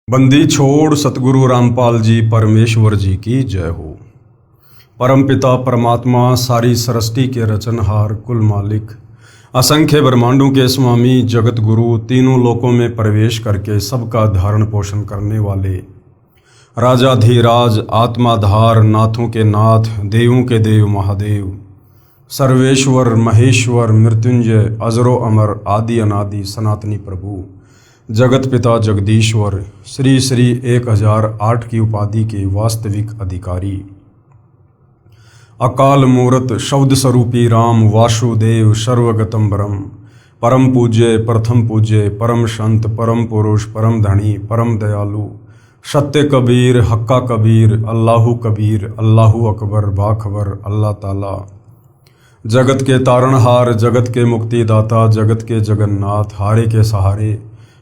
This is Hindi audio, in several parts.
बंदी छोड़ सतगुरु रामपाल जी परमेश्वर जी की जय हो। परमपिता परमात्मा सारी सृष्टि के रचनहार कुल मालिक असंख्य ब्रह्मांडों के स्वामी जगत गुरु तीनों लोकों में प्रवेश करके सबका धारण पोषण करने वाले राजाधीराज आत्माधार नाथों के नाथ देवों के देव महादेव सर्वेश्वर महेश्वर मृत्युंजय अजरो अमर आदि अनादि सनातनी प्रभु जगत पिता जगदीश्वर श्री श्री 1008 की उपाधि के वास्तविक अधिकारी अकाल मूर्त शब्द स्वरूपी राम वासुदेव सर्वगतम ब्रह्म परम पूज्य प्रथम पूज्य परम संत परम पुरुष परम धनी परम दयालु सत्य कबीर हक्का कबीर अल्लाहु कबीर अल्लाहु अकबर बाखबर अल्लाह ताला जगत के तारणहार जगत के मुक्तिदाता जगत के जगन्नाथ हारे के सहारे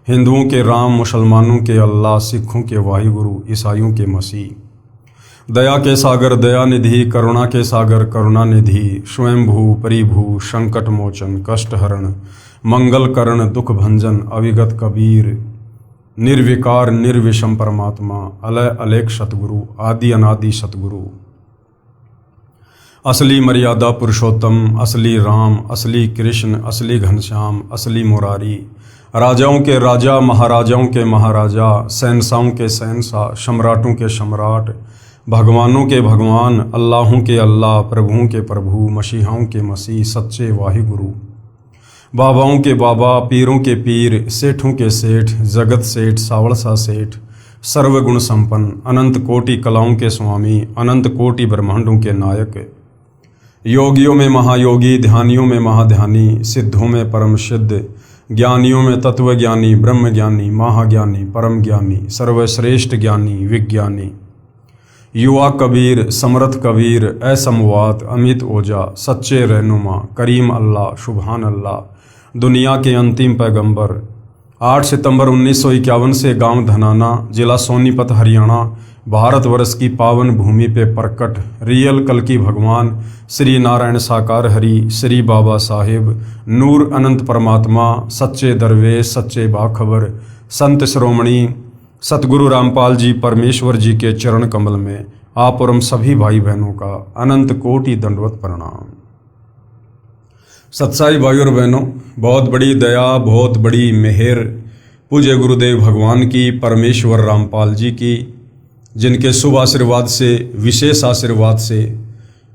हिंदुओं के राम मुसलमानों के अल्लाह सिखों के वाहिगुरु ईसाइयों के मसीह दया के सागर दया निधि करुणा के सागर करुणा निधि स्वयंभू परिभू संकट मोचन कष्ट हरण मंगल करण दुख भंजन अविगत कबीर निर्विकार निर्विषम परमात्मा अलय अलेख सतगुरु आदि अनादि सतगुरु असली मर्यादा पुरुषोत्तम असली राम असली कृष्ण असली घनश्याम असली मुरारी राजाओं के राजा महाराजाओं के महाराजा शहंशाहों के शहंशाह सम्राटों के सम्राट भगवानों के भगवान अल्लाहों के अल्लाह प्रभुओं के प्रभु मसीहाओं के मसीह सच्चे वाहिगुरु बाबाओं के बाबा पीरों के पीर सेठों के सेठ जगत सेठ सावड़सा सेठ सर्वगुण संपन्न अनंत कोटि कलाओं के स्वामी अनंत कोटि ब्रह्मांडों के नायक योगियों में महायोगी ध्यानियों में महाध्यानी सिद्धों में परम सिद्ध ज्ञानियों में तत्व ज्ञानी ब्रह्म ज्ञानी महाज्ञानी परम ज्ञानी सर्वश्रेष्ठ ज्ञानी विज्ञानी युवा कबीर समर्थ कबीर असमवात अमित ओजा सच्चे रहनुमा करीम अल्लाह सुभान अल्लाह दुनिया के अंतिम पैगंबर 8 सितंबर 1951 से गांव धनाना जिला सोनीपत हरियाणा भारतवर्ष की पावन भूमि पे प्रकट रियल कल की भगवान श्री नारायण साकार हरि श्री बाबा साहेब नूर अनंत परमात्मा सच्चे दरवेश सच्चे बाखबर संत श्रोमणी सतगुरु रामपाल जी परमेश्वर जी के चरण कमल में आप और हम सभी भाई बहनों का अनंत कोटि दंडवत प्रणाम। सत्साई भाई और बहनों, बहुत बड़ी दया बहुत बड़ी मेहर पूज्य गुरुदेव भगवान की परमेश्वर रामपाल जी की, जिनके शुभ आशीर्वाद से विशेष आशीर्वाद से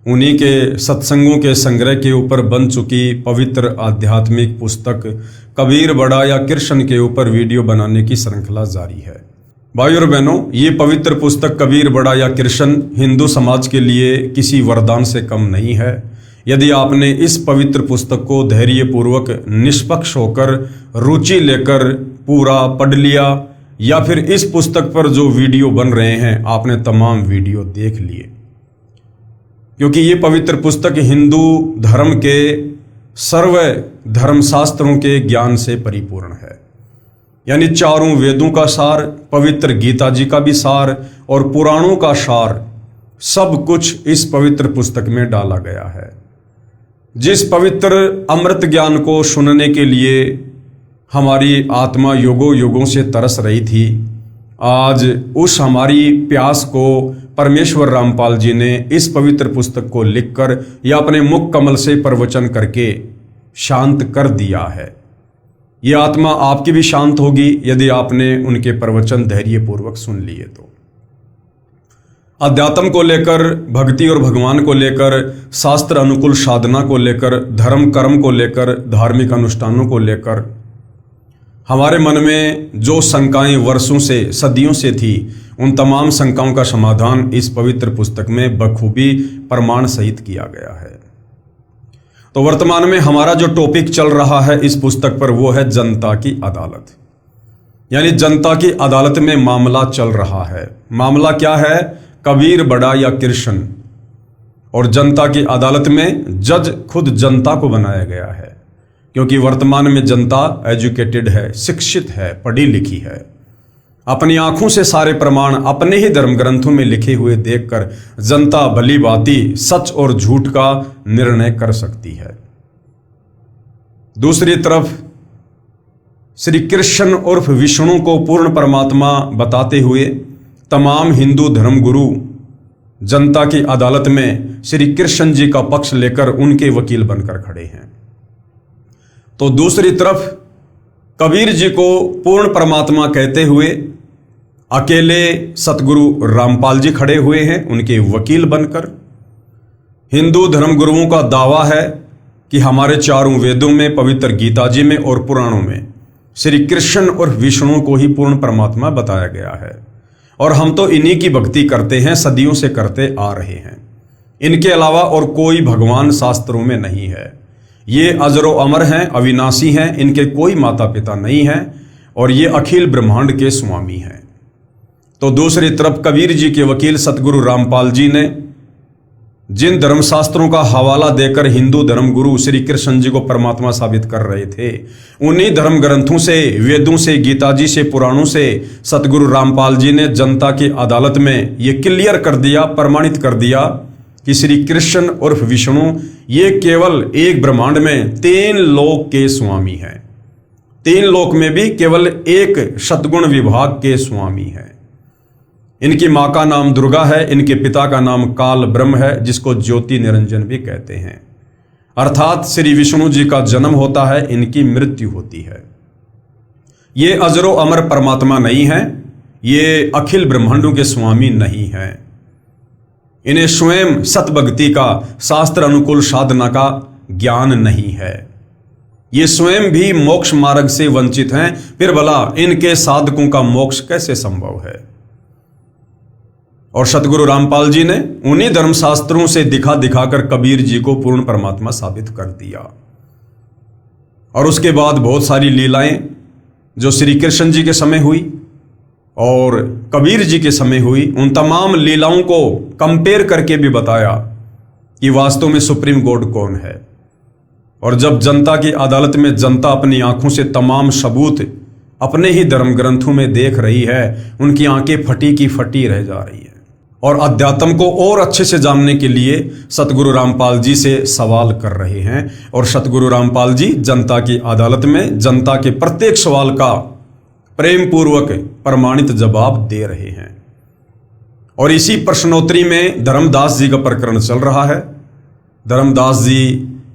उन्हीं के सत्संगों के संग्रह के ऊपर बन चुकी पवित्र आध्यात्मिक पुस्तक कबीर बड़ा या कृष्ण के ऊपर वीडियो बनाने की श्रृंखला जारी है। भाई और बहनों, ये पवित्र पुस्तक कबीर बड़ा या कृष्ण हिंदू समाज के लिए किसी वरदान से कम नहीं है। यदि आपने इस पवित्र पुस्तक को धैर्यपूर्वक निष्पक्ष होकर रुचि लेकर पूरा पढ़ लिया या फिर इस पुस्तक पर जो वीडियो बन रहे हैं आपने तमाम वीडियो देख लिए, क्योंकि ये पवित्र पुस्तक हिंदू धर्म के सर्व धर्मशास्त्रों के ज्ञान से परिपूर्ण है। यानी चारों वेदों का सार, पवित्र गीता जी का भी सार और पुराणों का सार सब कुछ इस पवित्र पुस्तक में डाला गया है। जिस पवित्र अमृत ज्ञान को सुनने के लिए हमारी आत्मा युगों युगों से तरस रही थी, आज उस हमारी प्यास को परमेश्वर रामपाल जी ने इस पवित्र पुस्तक को लिखकर या अपने मुख कमल से प्रवचन करके शांत कर दिया है। ये आत्मा आपकी भी शांत होगी यदि आपने उनके प्रवचन धैर्यपूर्वक सुन लिए तो। अध्यात्म को लेकर, भक्ति और भगवान को लेकर, शास्त्र अनुकूल साधना को लेकर, धर्म कर्म को लेकर, धार्मिक अनुष्ठानों को लेकर हमारे मन में जो शंकाएं वर्षों से सदियों से थी, उन तमाम शंकाओं का समाधान इस पवित्र पुस्तक में बखूबी प्रमाण सहित किया गया है। तो वर्तमान में हमारा जो टॉपिक चल रहा है इस पुस्तक पर वो है जनता की अदालत। यानी जनता की अदालत में मामला चल रहा है। मामला क्या है? कबीर बड़ा या कृष्ण। और जनता की अदालत में जज खुद जनता को बनाया गया है, क्योंकि वर्तमान में जनता एजुकेटेड है, शिक्षित है, पढ़ी लिखी है, अपनी आंखों से सारे प्रमाण अपने ही धर्म ग्रंथों में लिखे हुए देखकर जनता भली भांति सच और झूठ का निर्णय कर सकती है। दूसरी तरफ श्री कृष्ण उर्फ विष्णु को पूर्ण परमात्मा बताते हुए तमाम हिंदू धर्मगुरु जनता की अदालत में श्री कृष्ण जी का पक्ष लेकर उनके वकील बनकर खड़े हैं। तो दूसरी तरफ कबीर जी को पूर्ण परमात्मा कहते हुए अकेले सतगुरु रामपाल जी खड़े हुए हैं उनके वकील बनकर। हिंदू धर्मगुरुओं का दावा है कि हमारे चारों वेदों में, पवित्र गीता जी में और पुराणों में श्री कृष्ण और विष्णु को ही पूर्ण परमात्मा बताया गया है और हम तो इन्हीं की भक्ति करते हैं, सदियों से करते आ रहे हैं। इनके अलावा और कोई भगवान शास्त्रों में नहीं है। ये अजरो अमर हैं, अविनाशी हैं, इनके कोई माता पिता नहीं हैं और ये अखिल ब्रह्मांड के स्वामी हैं। तो दूसरी तरफ कबीर जी के वकील सतगुरु रामपाल जी ने जिन धर्मशास्त्रों का हवाला देकर हिंदू धर्मगुरु श्री कृष्ण जी को परमात्मा साबित कर रहे थे, उन्हीं धर्म ग्रंथों से, वेदों से, गीता जी से, पुराणों से सतगुरु रामपाल जी ने जनता की अदालत में ये क्लियर कर दिया, प्रमाणित कर दिया कि श्री कृष्ण उर्फ विष्णु ये केवल एक ब्रह्मांड में 3 लोक के स्वामी हैं। 3 लोक में भी केवल एक सद्गुण विभाग के स्वामी हैं। इनकी मां का नाम दुर्गा है, इनके पिता का नाम काल ब्रह्म है, जिसको ज्योति निरंजन भी कहते हैं। अर्थात श्री विष्णु जी का जन्म होता है, इनकी मृत्यु होती है। ये अजरो अमर परमात्मा नहीं है, ये अखिल ब्रह्मांडों के स्वामी नहीं है। इन्हें स्वयं सतभक्ति का, शास्त्र अनुकूल साधना का ज्ञान नहीं है। ये स्वयं भी मोक्ष मार्ग से वंचित हैं, फिर भला इनके साधकों का मोक्ष कैसे संभव है। और सतगुरु रामपाल जी ने उन्हीं धर्मशास्त्रों से दिखा दिखाकर कबीर जी को पूर्ण परमात्मा साबित कर दिया। और उसके बाद बहुत सारी लीलाएं जो श्री कृष्ण जी के समय हुई और कबीर जी के समय हुई, उन तमाम लीलाओं को कंपेयर करके भी बताया कि वास्तव में सुप्रीम गॉड कौन है। और जब जनता की अदालत में जनता अपनी आंखों से तमाम सबूत अपने ही धर्म ग्रंथों में देख रही है, उनकी आंखें फटी की फटी रह जा रही है। और अध्यात्म को और अच्छे से जानने के लिए सतगुरु रामपाल जी से सवाल कर रहे हैं और सतगुरु रामपाल जी जनता की अदालत में जनता के प्रत्येक सवाल का प्रेम पूर्वक प्रमाणित जवाब दे रहे हैं। और इसी प्रश्नोत्तरी में धर्मदास जी का प्रकरण चल रहा है। धर्मदास जी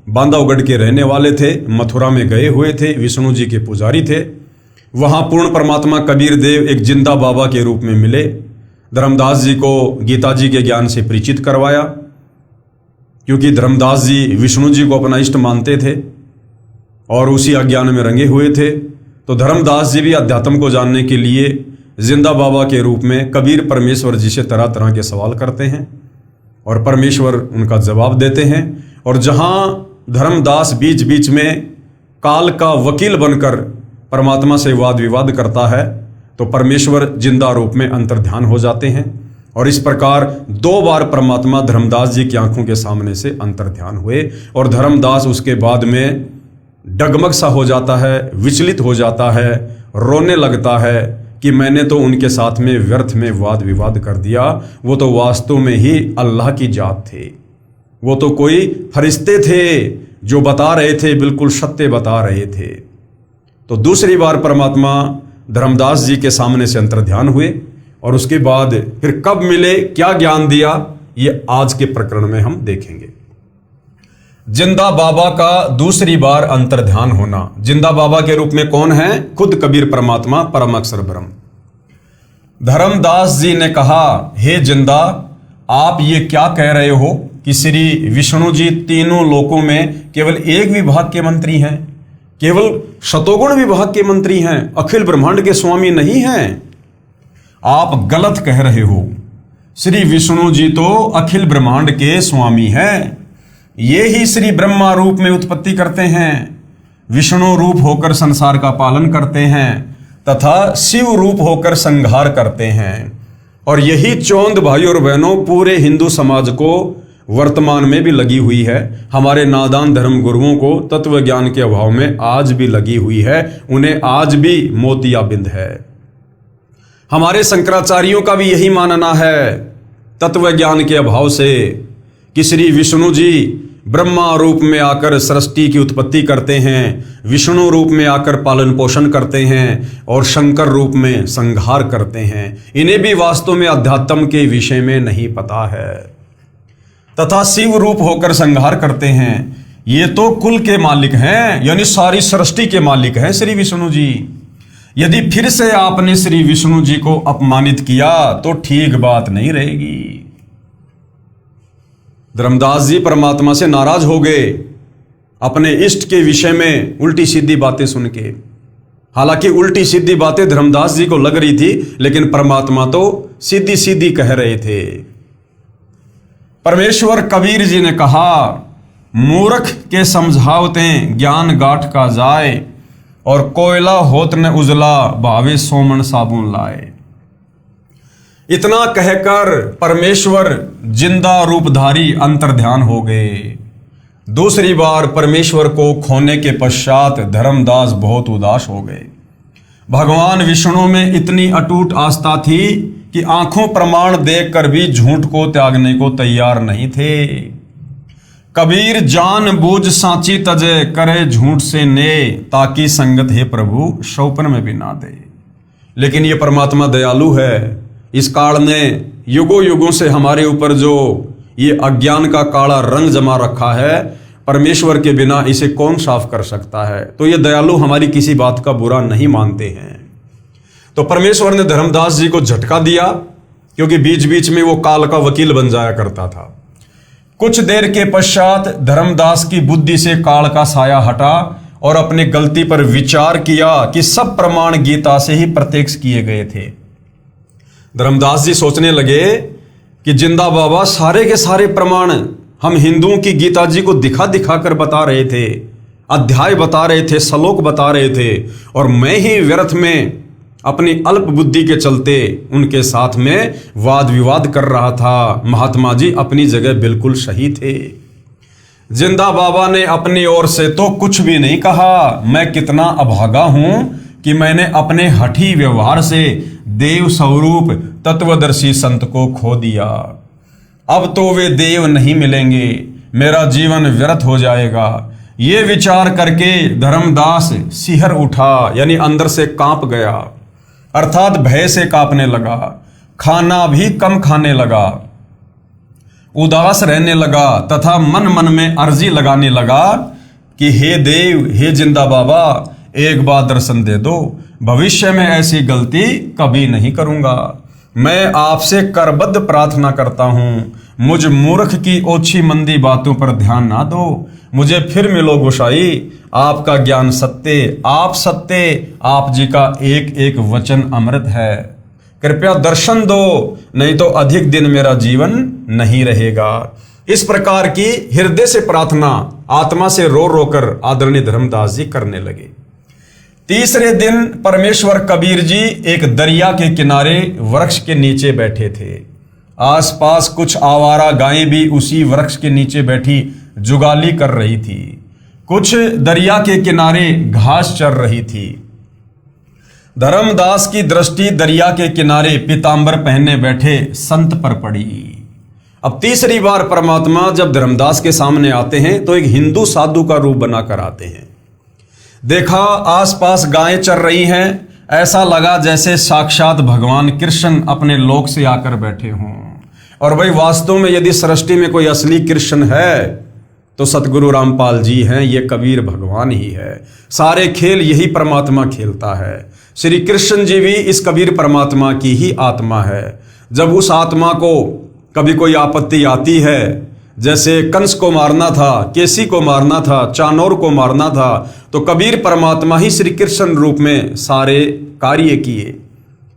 बांधवगढ़ के रहने वाले थे, मथुरा में गए हुए थे, विष्णु जी के पुजारी थे। वहां पूर्ण परमात्मा कबीर देव एक जिंदा बाबा के रूप में मिले। धर्मदास जी को गीता जी के ज्ञान से परिचित करवाया, क्योंकि धर्मदास जी विष्णु जी को अपना इष्ट मानते थे और उसी अज्ञान में रंगे हुए थे। तो धर्मदास जी भी अध्यात्म को जानने के लिए जिंदा बाबा के रूप में कबीर परमेश्वर जी से तरह तरह के सवाल करते हैं और परमेश्वर उनका जवाब देते हैं। और जहां धर्मदास बीच बीच में काल का वकील बनकर परमात्मा से वाद विवाद करता है, तो परमेश्वर जिंदा रूप में अंतर्ध्यान हो जाते हैं। और इस प्रकार 2 बार परमात्मा धर्मदास जी की आंखों के सामने से अंतर्ध्यान हुए और धर्मदास उसके बाद में डगमग सा हो जाता है, विचलित हो जाता है, रोने लगता है कि मैंने तो उनके साथ में व्यर्थ में वाद विवाद कर दिया। वो तो वास्तव में ही अल्लाह की जात थे, वो तो कोई फरिश्ते थे जो बता रहे थे, बिल्कुल सत्य बता रहे थे। तो दूसरी बार परमात्मा धर्मदास जी के सामने से अंतर्ध्यान हुए और उसके बाद फिर कब मिले, क्या ज्ञान दिया, ये आज के प्रकरण में हम देखेंगे। जिंदा बाबा का दूसरी बार अंतर्ध्यान होना। जिंदा बाबा के रूप में कौन है? खुद कबीर परमात्मा, परम अक्षर ब्रह्म। धर्मदास जी ने कहा, हे जिंदा, आप ये क्या कह रहे हो कि श्री विष्णु जी 3 लोकों में केवल एक विभाग के मंत्री हैं, केवल शतोगुण विभाग के मंत्री हैं, अखिल ब्रह्मांड के स्वामी नहीं हैं। आप गलत कह रहे हो। श्री विष्णु जी तो अखिल ब्रह्मांड के स्वामी हैं। ये ही श्री ब्रह्मा रूप में उत्पत्ति करते हैं, विष्णु रूप होकर संसार का पालन करते हैं तथा शिव रूप होकर संहार करते हैं। और यही चौंध भाई और बहनों पूरे हिंदू समाज को वर्तमान में भी लगी हुई है। हमारे नादान धर्म गुरुओं को तत्व ज्ञान के अभाव में आज भी लगी हुई है, उन्हें आज भी मोतियाबिंद है। हमारे शंकराचार्यों का भी यही मानना है तत्व ज्ञान के अभाव से कि श्री विष्णु जी ब्रह्मा रूप में आकर सृष्टि की उत्पत्ति करते हैं, विष्णु रूप में आकर पालन पोषण करते हैं और शंकर रूप में संहार करते हैं। इन्हें भी वास्तव में अध्यात्म के विषय में नहीं पता है। तथा शिव रूप होकर संहार करते हैं। ये तो कुल के मालिक हैं, यानी सारी सृष्टि के मालिक हैं श्री विष्णु जी। यदि फिर से आपने श्री विष्णु जी को अपमानित किया तो ठीक बात नहीं रहेगी। धर्मदास जी परमात्मा से नाराज हो गए अपने इष्ट के विषय में उल्टी सीधी बातें सुन के। हालांकि उल्टी सीधी बातें धर्मदास जी को लग रही थी, लेकिन परमात्मा तो सीधी सीधी कह रहे थे। परमेश्वर कबीर जी ने कहा, मूर्ख के समझावते ज्ञान गाठ का जाए, और कोयला होत न उजला भावे सोमन साबुन लाए। इतना कहकर परमेश्वर जिंदा रूपधारी अंतर्ध्यान हो गए। दूसरी बार परमेश्वर को खोने के पश्चात धर्मदास बहुत उदास हो गए। भगवान विष्णु में इतनी अटूट आस्था थी कि आंखों प्रमाण देखकर भी झूठ को त्यागने को तैयार नहीं थे। कबीर जान बूझ सांची तजे, करे झूठ से ने, ताकि संगत हे प्रभु शौपन में भी ना दे। लेकिन ये परमात्मा दयालु है। इस काल ने युगों युगों से हमारे ऊपर जो ये अज्ञान का काला रंग जमा रखा है, परमेश्वर के बिना इसे कौन साफ कर सकता है। तो ये दयालु हमारी किसी बात का बुरा नहीं मानते हैं। तो परमेश्वर ने धर्मदास जी को झटका दिया, क्योंकि बीच बीच में वो काल का वकील बन जाया करता था। कुछ देर के पश्चात धर्मदास की बुद्धि से काल का साया हटा और अपनी गलती पर विचार किया कि सब प्रमाण गीता से ही प्रत्यक्ष किए गए थे। धर्मदास जी सोचने लगे कि जिंदा बाबा सारे के सारे प्रमाण हम हिंदुओं की गीता जी को दिखा दिखा कर बता रहे थे, अध्याय बता रहे थे, श्लोक बता रहे थे, और मैं ही व्यर्थ में अपनी अल्प बुद्धि के चलते उनके साथ में वाद विवाद कर रहा था। महात्मा जी अपनी जगह बिल्कुल सही थे। जिंदा बाबा ने अपनी ओर से तो कुछ भी नहीं कहा। मैं कितना अभागा हूं कि मैंने अपने हठी व्यवहार से देव स्वरूप तत्वदर्शी संत को खो दिया। अब तो वे देव नहीं मिलेंगे, मेरा जीवन व्यर्थ हो जाएगा। ये विचार करके धर्मदास सिहर उठा, यानी अंदर से कांप गया, अर्थात भय से कांपने लगा। खाना भी कम खाने लगा, उदास रहने लगा, तथा मन मन में अर्जी लगाने लगा कि हे देव, हे जिंदा बाबा, एक बार दर्शन दे दो। भविष्य में ऐसी गलती कभी नहीं करूंगा। मैं आपसे करबद्ध प्रार्थना करता हूं। मुझ मूर्ख की ओछी मंदी बातों पर ध्यान ना दो। मुझे फिर मिलो गोसाई। आपका ज्ञान सत्य, आप सत्य, आप जी का एक एक वचन अमृत है। कृपया दर्शन दो, नहीं तो अधिक दिन मेरा जीवन नहीं रहेगा। इस प्रकार की हृदय से प्रार्थना आत्मा से रो रो कर आदरणीय धर्मदास जी करने लगे। तीसरे दिन परमेश्वर कबीर जी एक दरिया के किनारे वृक्ष के नीचे बैठे थे। आसपास कुछ आवारा गायें भी उसी वृक्ष के नीचे बैठी जुगाली कर रही थी। कुछ दरिया के किनारे घास चर रही थी। धर्मदास की दृष्टि दरिया के किनारे पीतांबर पहने बैठे संत पर पड़ी। अब तीसरी बार परमात्मा जब धर्मदास के सामने आते हैं तो एक हिंदू साधु का रूप बनाकर आते हैं। देखा आसपास गायें चर रही हैं, ऐसा लगा जैसे साक्षात भगवान कृष्ण अपने लोक से आकर बैठे हों। और भाई वास्तव में यदि सृष्टि में कोई असली कृष्ण है तो सतगुरु रामपाल जी हैं, ये कबीर भगवान ही है। सारे खेल यही परमात्मा खेलता है। श्री कृष्ण जी भी इस कबीर परमात्मा की ही आत्मा है। जब उस आत्मा को कभी कोई आपत्ति आती है, जैसे कंस को मारना था, केसी को मारना था, चानौर को मारना था, तो कबीर परमात्मा ही श्री कृष्ण रूप में सारे कार्य किए।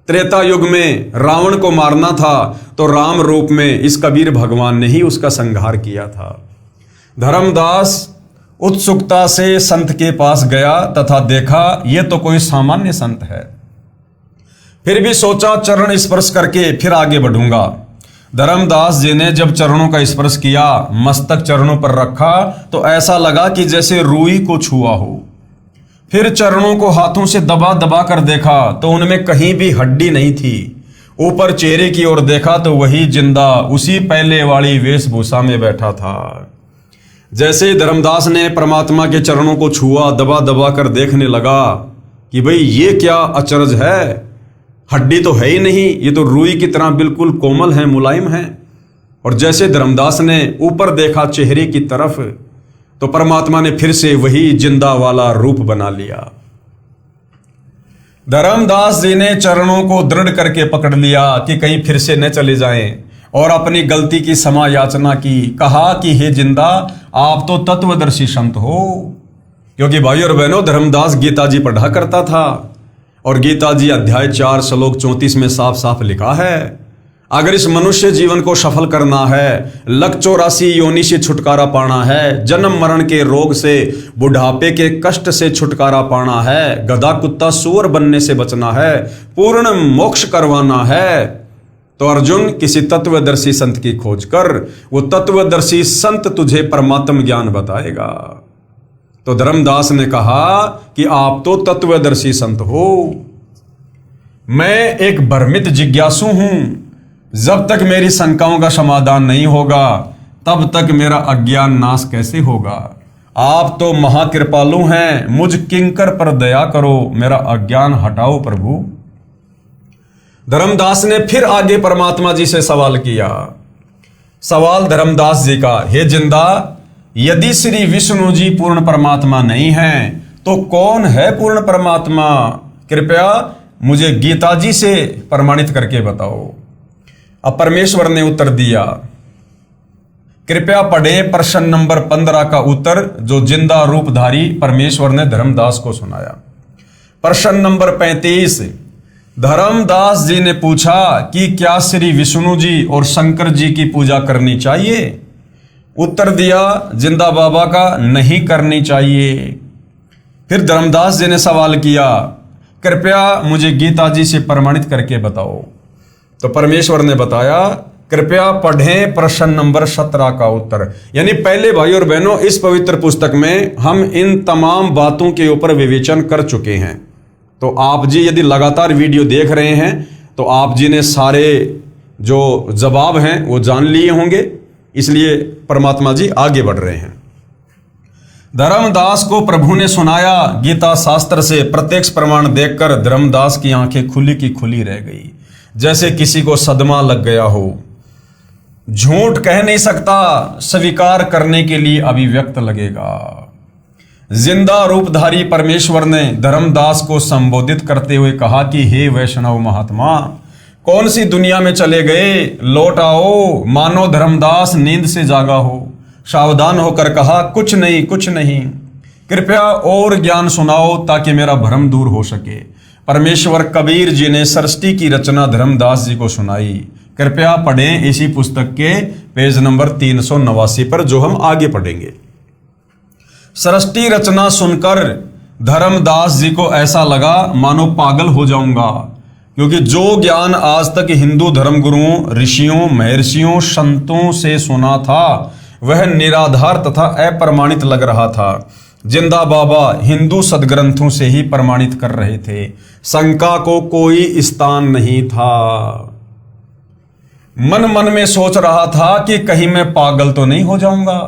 त्रेता युग में रावण को मारना था तो राम रूप में इस कबीर भगवान ने ही उसका संहार किया था। धर्मदास उत्सुकता से संत के पास गया तथा देखा ये तो कोई सामान्य संत है। फिर भी सोचा चरण स्पर्श करके फिर आगे बढ़ूंगा। धर्मदास जी ने जब चरणों का स्पर्श किया, मस्तक चरणों पर रखा तो ऐसा लगा कि जैसे रूई को छुआ हो। फिर चरणों को हाथों से दबा दबा कर देखा तो उनमें कहीं भी हड्डी नहीं थी। ऊपर चेहरे की ओर देखा तो वही जिंदा उसी पहले वाली वेशभूषा में बैठा था। जैसे ही धर्मदास ने परमात्मा के चरणों को छुआ, दबा दबा कर देखने लगा कि भाई ये क्या अचरज है, हड्डी तो है ही नहीं, ये तो रुई की तरह बिल्कुल कोमल है, मुलायम है। और जैसे धर्मदास ने ऊपर देखा चेहरे की तरफ, तो परमात्मा ने फिर से वही जिंदा वाला रूप बना लिया। धर्मदास जी ने चरणों को दृढ़ करके पकड़ लिया कि कहीं फिर से न चले जाएं, और अपनी गलती की क्षमा याचना की। कहा कि हे जिंदा, आप तो तत्वदर्शी संत हो। क्योंकि भाई और बहनों, धर्मदास गीता जी पढ़ा करता था, और गीता जी अध्याय 4 श्लोक 34 में साफ साफ लिखा है, अगर इस मनुष्य जीवन को सफल करना है, लक 84 योनि से छुटकारा पाना है, जन्म मरण के रोग से, बुढ़ापे के कष्ट से छुटकारा पाना है, गधा कुत्ता सूअर बनने से बचना है, पूर्ण मोक्ष करवाना है, तो अर्जुन किसी तत्वदर्शी संत की खोज कर। वो तत्वदर्शी संत तुझे परमात्म ज्ञान बताएगा। तो धर्मदास ने कहा कि आप तो तत्वदर्शी संत हो, मैं एक भ्रमित जिज्ञासु हूं। जब तक मेरी शंकाओं का समाधान नहीं होगा, तब तक मेरा अज्ञान नाश कैसे होगा। आप तो महाकृपालु हैं, मुझ किंकर पर दया करो, मेरा अज्ञान हटाओ प्रभु। धर्मदास ने फिर आगे परमात्मा जी से सवाल किया। सवाल धर्मदास जी का, हे जिंदा, यदि श्री विष्णु जी पूर्ण परमात्मा नहीं हैं, तो कौन है पूर्ण परमात्मा? कृपया मुझे गीता जी से प्रमाणित करके बताओ। अब परमेश्वर ने उत्तर दिया। कृपया पढ़े प्रश्न नंबर 15 का उत्तर, जो जिंदा रूपधारी परमेश्वर ने धर्मदास को सुनाया। प्रश्न नंबर 35, धर्मदास जी ने पूछा कि क्या श्री विष्णु जी और शंकर जी की पूजा करनी चाहिए? उत्तर दिया जिंदा बाबा का, नहीं करनी चाहिए। फिर धर्मदास जी ने सवाल किया, कृपया मुझे गीता जी से प्रमाणित करके बताओ। तो परमेश्वर ने बताया, कृपया पढ़ें प्रश्न नंबर 17 का उत्तर। यानी पहले भाई और बहनों, इस पवित्र पुस्तक में हम इन तमाम बातों के ऊपर विवेचन कर चुके हैं। तो आप जी यदि लगातार वीडियो देख रहे हैं, तो आप जी ने सारे जो जवाब हैं वो जान लिए होंगे, इसलिए परमात्मा जी आगे बढ़ रहे हैं। धर्मदास को प्रभु ने सुनाया गीता शास्त्र से प्रत्यक्ष प्रमाण देखकर धर्मदास की आंखें खुली की खुली रह गई, जैसे किसी को सदमा लग गया हो। झूठ कह नहीं सकता, स्वीकार करने के लिए अभिव्यक्त लगेगा। जिंदा रूपधारी परमेश्वर ने धर्मदास को संबोधित करते हुए कहा कि हे वैष्णव महात्मा, कौन सी दुनिया में चले गए, लौट आओ। मानो धर्मदास नींद से जागा हो। सावधान होकर कहा, कुछ नहीं कुछ नहीं, कृपया और ज्ञान सुनाओ ताकि मेरा भ्रम दूर हो सके। परमेश्वर कबीर जी ने सृष्टि की रचना धर्मदास जी को सुनाई। कृपया पढ़ें इसी पुस्तक के पेज नंबर 389 पर, जो हम आगे पढ़ेंगे। सृष्टि रचना सुनकर धर्मदास जी को ऐसा लगा मानो पागल हो जाऊंगा, क्योंकि जो ज्ञान आज तक हिंदू धर्मगुरुओं, ऋषियों, महर्षियों, संतों से सुना था, वह निराधार तथा अप्रमाणित लग रहा था। जिंदा बाबा हिंदू सदग्रंथों से ही प्रमाणित कर रहे थे, शंका को कोई स्थान नहीं था। मन मन में सोच रहा था कि कहीं मैं पागल तो नहीं हो जाऊंगा।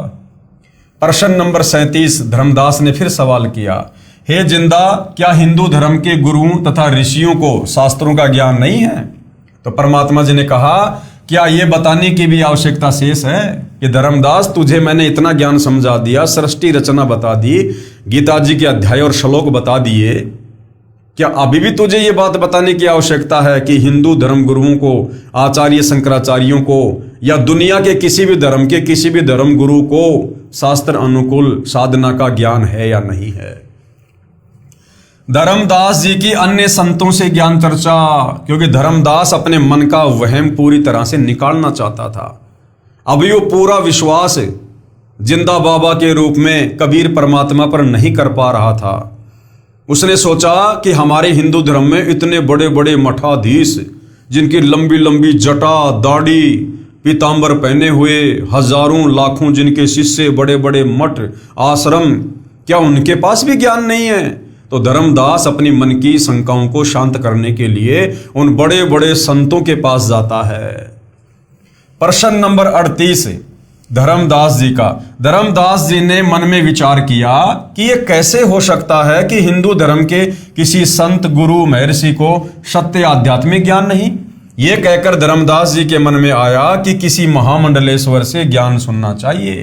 प्रश्न नंबर 37, धर्मदास ने फिर सवाल किया, हे जिंदा, क्या हिंदू धर्म के गुरुओं तथा ऋषियों को शास्त्रों का ज्ञान नहीं है? तो परमात्मा जी ने कहा, क्या यह बताने की भी आवश्यकता शेष है कि धर्मदास, तुझे मैंने इतना ज्ञान समझा दिया, सृष्टि रचना बता दी, गीता जी के अध्याय और श्लोक बता दिए, क्या अभी भी तुझे ये बात बताने की आवश्यकता है कि हिंदू धर्म गुरुओं को, आचार्य शंकराचार्यों को, या दुनिया के किसी भी धर्म के किसी भी धर्म गुरु को शास्त्र अनुकूल साधना का ज्ञान है या नहीं है? धर्मदास जी की अन्य संतों से ज्ञान चर्चा, क्योंकि धर्मदास अपने मन का वहम पूरी तरह से निकालना चाहता था। अभी वो पूरा विश्वास जिंदा बाबा के रूप में कबीर परमात्मा पर नहीं कर पा रहा था। उसने सोचा कि हमारे हिंदू धर्म में इतने बड़े बड़े मठाधीश, जिनकी लंबी लंबी जटा, दाढ़ी, पीतांबर पहने हुए, हजारों लाखों जिनके शिष्य, बड़े बड़े मठ, आश्रम, क्या उनके पास भी ज्ञान नहीं है? तो धर्मदास अपनी मन की शंकाओं को शांत करने के लिए उन बड़े बड़े संतों के पास जाता है। प्रश्न नंबर 38, धर्मदास जी का। धर्मदास जी ने मन में विचार किया कि ये कैसे हो सकता है कि हिंदू धर्म के किसी संत गुरु महर्षि को सत्य आध्यात्मिक ज्ञान नहीं। ये कहकर धर्मदास जी के मन में आया कि किसी महामंडलेश्वर से ज्ञान सुनना चाहिए।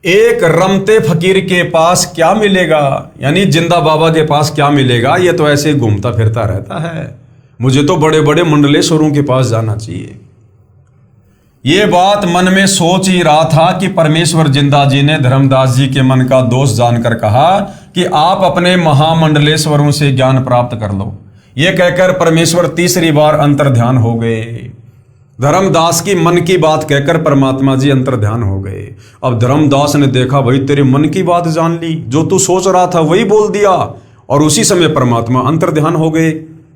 एक रमते फकीर के पास क्या मिलेगा, यानी जिंदा बाबा के पास क्या मिलेगा, ये तो ऐसे घूमता फिरता रहता है, मुझे तो बड़े बड़े मंडलेश्वरों के पास जाना चाहिए। ये बात मन में सोच ही रहा था कि परमेश्वर जिंदा जी ने धर्मदास जी के मन का दोष जानकर कहा कि आप अपने महामंडलेश्वरों से ज्ञान प्राप्त कर लो। ये कहकर परमेश्वर तीसरी बार अंतर्ध्यान हो गए। धर्मदास की मन की बात कहकर परमात्मा जी अंतर्ध्यान हो गए। अब धर्मदास ने देखा, भाई तेरे मन की बात जान ली, जो तू सोच रहा था वही बोल दिया, और उसी समय परमात्मा अंतर्ध्यान हो गए।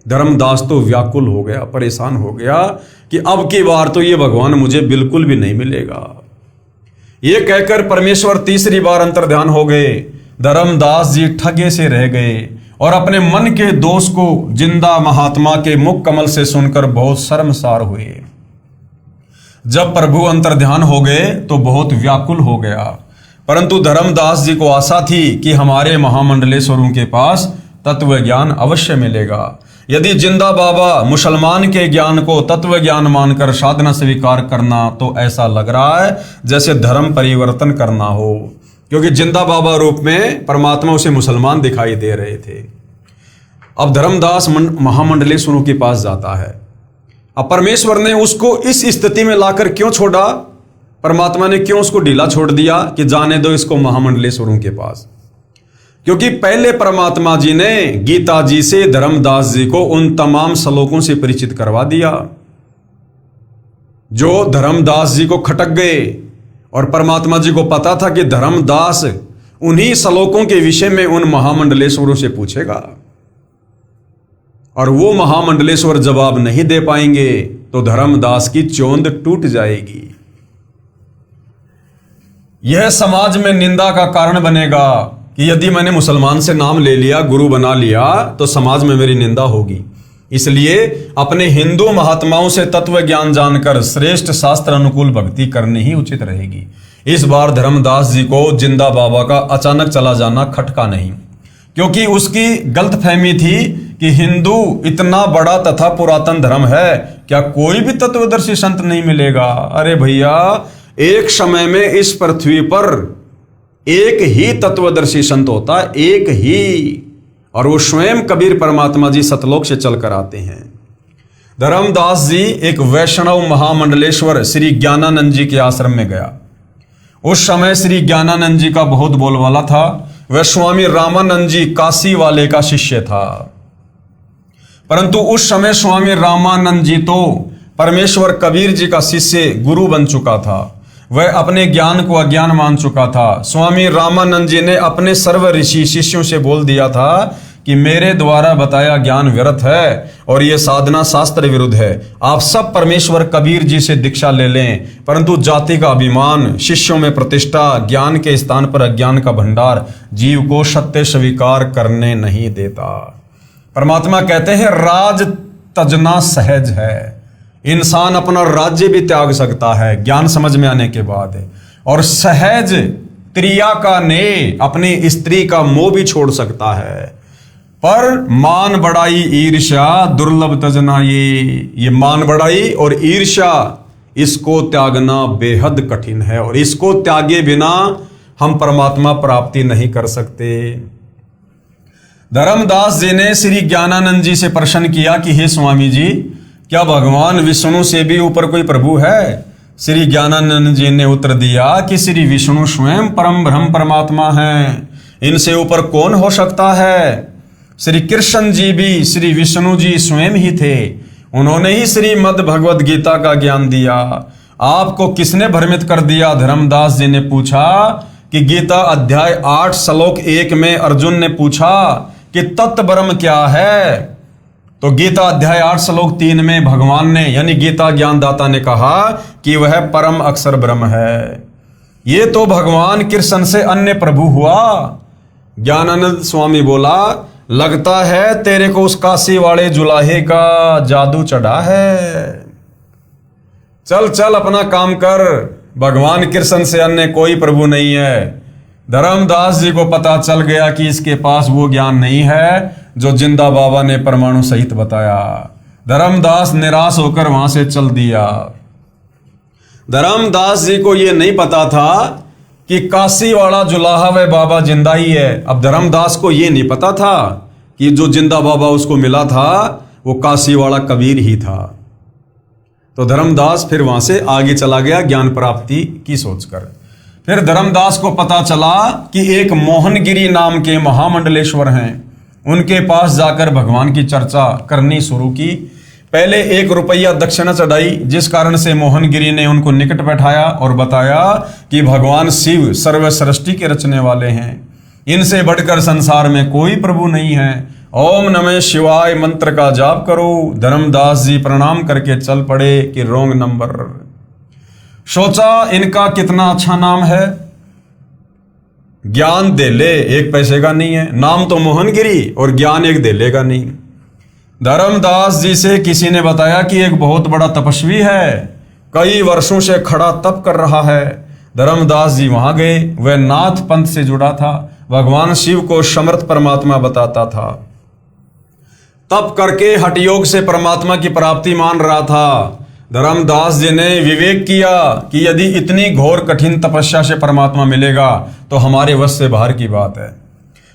धर्मदास तो व्याकुल हो गया, परेशान हो गया कि अब की बार तो ये भगवान मुझे बिल्कुल भी नहीं मिलेगा। ये कहकर परमेश्वर तीसरी बार अंतर्ध्यान हो गए। धर्मदास जी ठगे से रह गए और अपने मन के दोष को जिंदा महात्मा के मुख कमल से सुनकर बहुत शर्मसार हुए। जब प्रभु अंतर्ध्यान हो गए तो बहुत व्याकुल हो गया, परंतु धर्मदास जी को आशा थी कि हमारे महामंडलेश्वरों के पास तत्व ज्ञान अवश्य मिलेगा। यदि जिंदा बाबा मुसलमान के ज्ञान को तत्व ज्ञान मानकर साधना स्वीकार करना, तो ऐसा लग रहा है जैसे धर्म परिवर्तन करना हो, क्योंकि जिंदा बाबा रूप में परमात्मा उसे मुसलमान दिखाई दे रहे थे। अब धर्मदास महामंडलेश्वरों के पास जाता है। अब परमेश्वर ने उसको इस स्थिति में लाकर क्यों छोड़ा, परमात्मा ने क्यों उसको ढीला छोड़ दिया कि जाने दो इसको महामंडलेश्वरों के पास? क्योंकि पहले परमात्मा जी ने गीता जी से धर्मदास जी को उन तमाम श्लोकों से परिचित करवा दिया जो धर्मदास जी को खटक गए, और परमात्मा जी को पता था कि धर्मदास उन्हीं श्लोकों के विषय में उन महामंडलेश्वरों से पूछेगा, और वो महामंडलेश्वर जवाब नहीं दे पाएंगे तो धर्मदास की चोंद टूट जाएगी। यह समाज में निंदा का कारण बनेगा कि यदि मैंने मुसलमान से नाम ले लिया, गुरु बना लिया, तो समाज में मेरी निंदा होगी। इसलिए अपने हिंदू महात्माओं से तत्व ज्ञान जानकर श्रेष्ठ शास्त्र अनुकूल भक्ति करनी ही उचित रहेगी। इस बार धर्मदास जी को जिंदा बाबा का अचानक चला जाना खटका नहीं, क्योंकि उसकी गलतफहमी थी कि हिंदू इतना बड़ा तथा पुरातन धर्म है, क्या कोई भी तत्वदर्शी संत नहीं मिलेगा? अरे भैया, एक समय में इस पृथ्वी पर एक ही तत्वदर्शी संत होता, एक ही, और वो स्वयं कबीर परमात्मा जी सतलोक से चलकर आते हैं। धर्मदास जी एक वैष्णव महामंडलेश्वर श्री ज्ञानानंद जी के आश्रम में गया। उस समय श्री ज्ञानानंद जी का बहुत बोलबाला था। वह स्वामी रामानंद जी काशी वाले का शिष्य था, परंतु उस समय स्वामी रामानंद जी तो परमेश्वर कबीर जी का शिष्य गुरु बन चुका था। वह अपने ज्ञान को अज्ञान मान चुका था। स्वामी रामानंद जी ने अपने सर्व ऋषि शिष्यों से बोल दिया था कि मेरे द्वारा बताया ज्ञान व्यर्थ है और यह साधना शास्त्र विरुद्ध है। आप सब परमेश्वर कबीर जी से दीक्षा ले लें, परंतु जाति का अभिमान, शिष्यों में प्रतिष्ठा, ज्ञान के स्थान पर अज्ञान का भंडार जीव को सत्य स्वीकार करने नहीं देता। परमात्मा कहते हैं राज तजना सहज है। इंसान अपना राज्य भी त्याग सकता है ज्ञान समझ में आने के बाद, और सहज त्रिया का ने अपनी स्त्री का मोह भी छोड़ सकता है। पर मान बढ़ाई ईर्ष्या दुर्लभ तजना, ये मान बढ़ाई और ईर्ष्या, इसको त्यागना बेहद कठिन है, और इसको त्यागे बिना हम परमात्मा प्राप्ति नहीं कर सकते। धर्मदास जी ने श्री ज्ञानानंद जी से प्रश्न किया कि हे स्वामी जी, क्या भगवान विष्णु से भी ऊपर कोई प्रभु है? श्री ज्ञानानंद जी ने उत्तर दिया कि श्री विष्णु स्वयं परम ब्रह्म परमात्मा हैं, इनसे ऊपर कौन हो सकता है? श्री कृष्ण जी भी श्री विष्णु जी स्वयं ही थे, उन्होंने ही श्रीमद् भगवद गीता का ज्ञान दिया। आपको किसने भ्रमित कर दिया? धर्मदास जी ने पूछा कि गीता अध्याय 8 श्लोक 1 में अर्जुन ने पूछा कि तत्व ब्रह्म क्या है, तो गीता अध्याय 8 श्लोक 3 में भगवान ने यानी गीता ज्ञानदाता ने कहा कि वह परम अक्षर ब्रह्म है। ये तो भगवान कृष्ण से अन्य प्रभु हुआ। ज्ञानानंद स्वामी बोला, लगता है तेरे को उस काशी वाले जुलाहे का जादू चढ़ा है। चल चल अपना काम कर, भगवान कृष्ण से अन्य कोई प्रभु नहीं है। धर्मदास जी को पता चल गया कि इसके पास वो ज्ञान नहीं है जो जिंदा बाबा ने परमाणु सहित बताया। धर्मदास निराश होकर वहां से चल दिया। धर्मदास जी को यह नहीं पता था कि काशी वाला जुलाहा व बाबा जिंदा ही है। अब धर्मदास को यह नहीं पता था कि जो जिंदा बाबा उसको मिला था वो काशी वाला कबीर ही था। तो धर्मदास फिर वहां से आगे चला गया ज्ञान प्राप्ति की सोचकर। फिर धर्मदास को पता चला कि एक मोहनगिरी नाम के महामंडलेश्वर हैं, उनके पास जाकर भगवान की चर्चा करनी शुरू की। पहले 1 रुपया दक्षिणा चढ़ाई, जिस कारण से मोहनगिरी ने उनको निकट बैठाया और बताया कि भगवान शिव सर्व सृष्टि के रचने वाले हैं, इनसे बढ़कर संसार में कोई प्रभु नहीं है। ओम नमः शिवाय मंत्र का जाप करो। धर्मदास जी प्रणाम करके चल पड़े कि रोंग नंबर। सोचा इनका कितना अच्छा नाम है, ज्ञान दे ले 1 पैसे का नहीं है। नाम तो मोहनगिरी और ज्ञान 1 दे लेगा नहीं। धर्मदास जी से किसी ने बताया कि एक बहुत बड़ा तपस्वी है, कई वर्षों से खड़ा तप कर रहा है। धर्मदास जी वहां गए। वह नाथ पंथ से जुड़ा था, भगवान शिव को समर्थ परमात्मा बताता था। तप करके हठ योग से परमात्मा की प्राप्ति मान रहा था। धर्मदास जी ने विवेक किया कि यदि इतनी घोर कठिन तपस्या से परमात्मा मिलेगा तो हमारे वश से बाहर की बात है।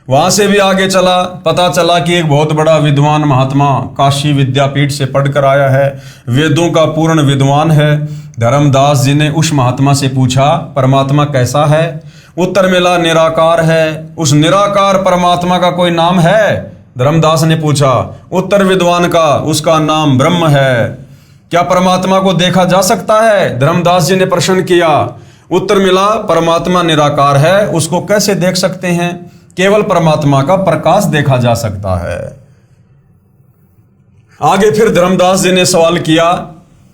वहां से भी आगे चला। पता चला कि एक बहुत बड़ा विद्वान महात्मा काशी विद्यापीठ से पढ़कर आया है, वेदों का पूर्ण विद्वान है। धर्मदास जी ने उस महात्मा से पूछा परमात्मा कैसा है। उत्तर मिला निराकार है। उस निराकार परमात्मा का कोई नाम है? धर्मदास ने पूछा। उत्तर विद्वान का, उसका नाम ब्रह्म है। क्या परमात्मा को देखा जा सकता है? धर्मदास जी ने प्रश्न किया। उत्तर मिला परमात्मा निराकार है, उसको कैसे देख सकते हैं? केवल परमात्मा का प्रकाश देखा जा सकता है। आगे फिर धर्मदास जी ने सवाल किया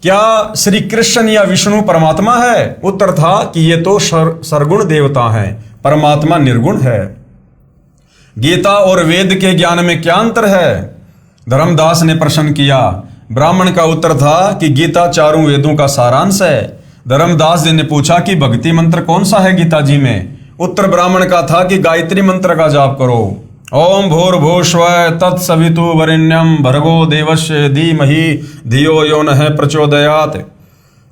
क्या श्री कृष्ण या विष्णु परमात्मा है? उत्तर था कि ये तो सरगुण देवता हैं, परमात्मा निर्गुण है। गीता और वेद के ज्ञान में क्या अंतर है? धर्मदास ने प्रश्न किया। ब्राह्मण का उत्तर था कि गीता 4 वेदों का सारांश है। धर्मदास जी ने पूछा कि भक्ति मंत्र कौन सा है गीता जी में? उत्तर ब्राह्मण का था कि गायत्री मंत्र का जाप करो। ओम भूर्भुवस्सुः तत्सवितुर्वरेण्यं भर्गो देवस्य धीमहि धियो यो नः प्रचोदयात्।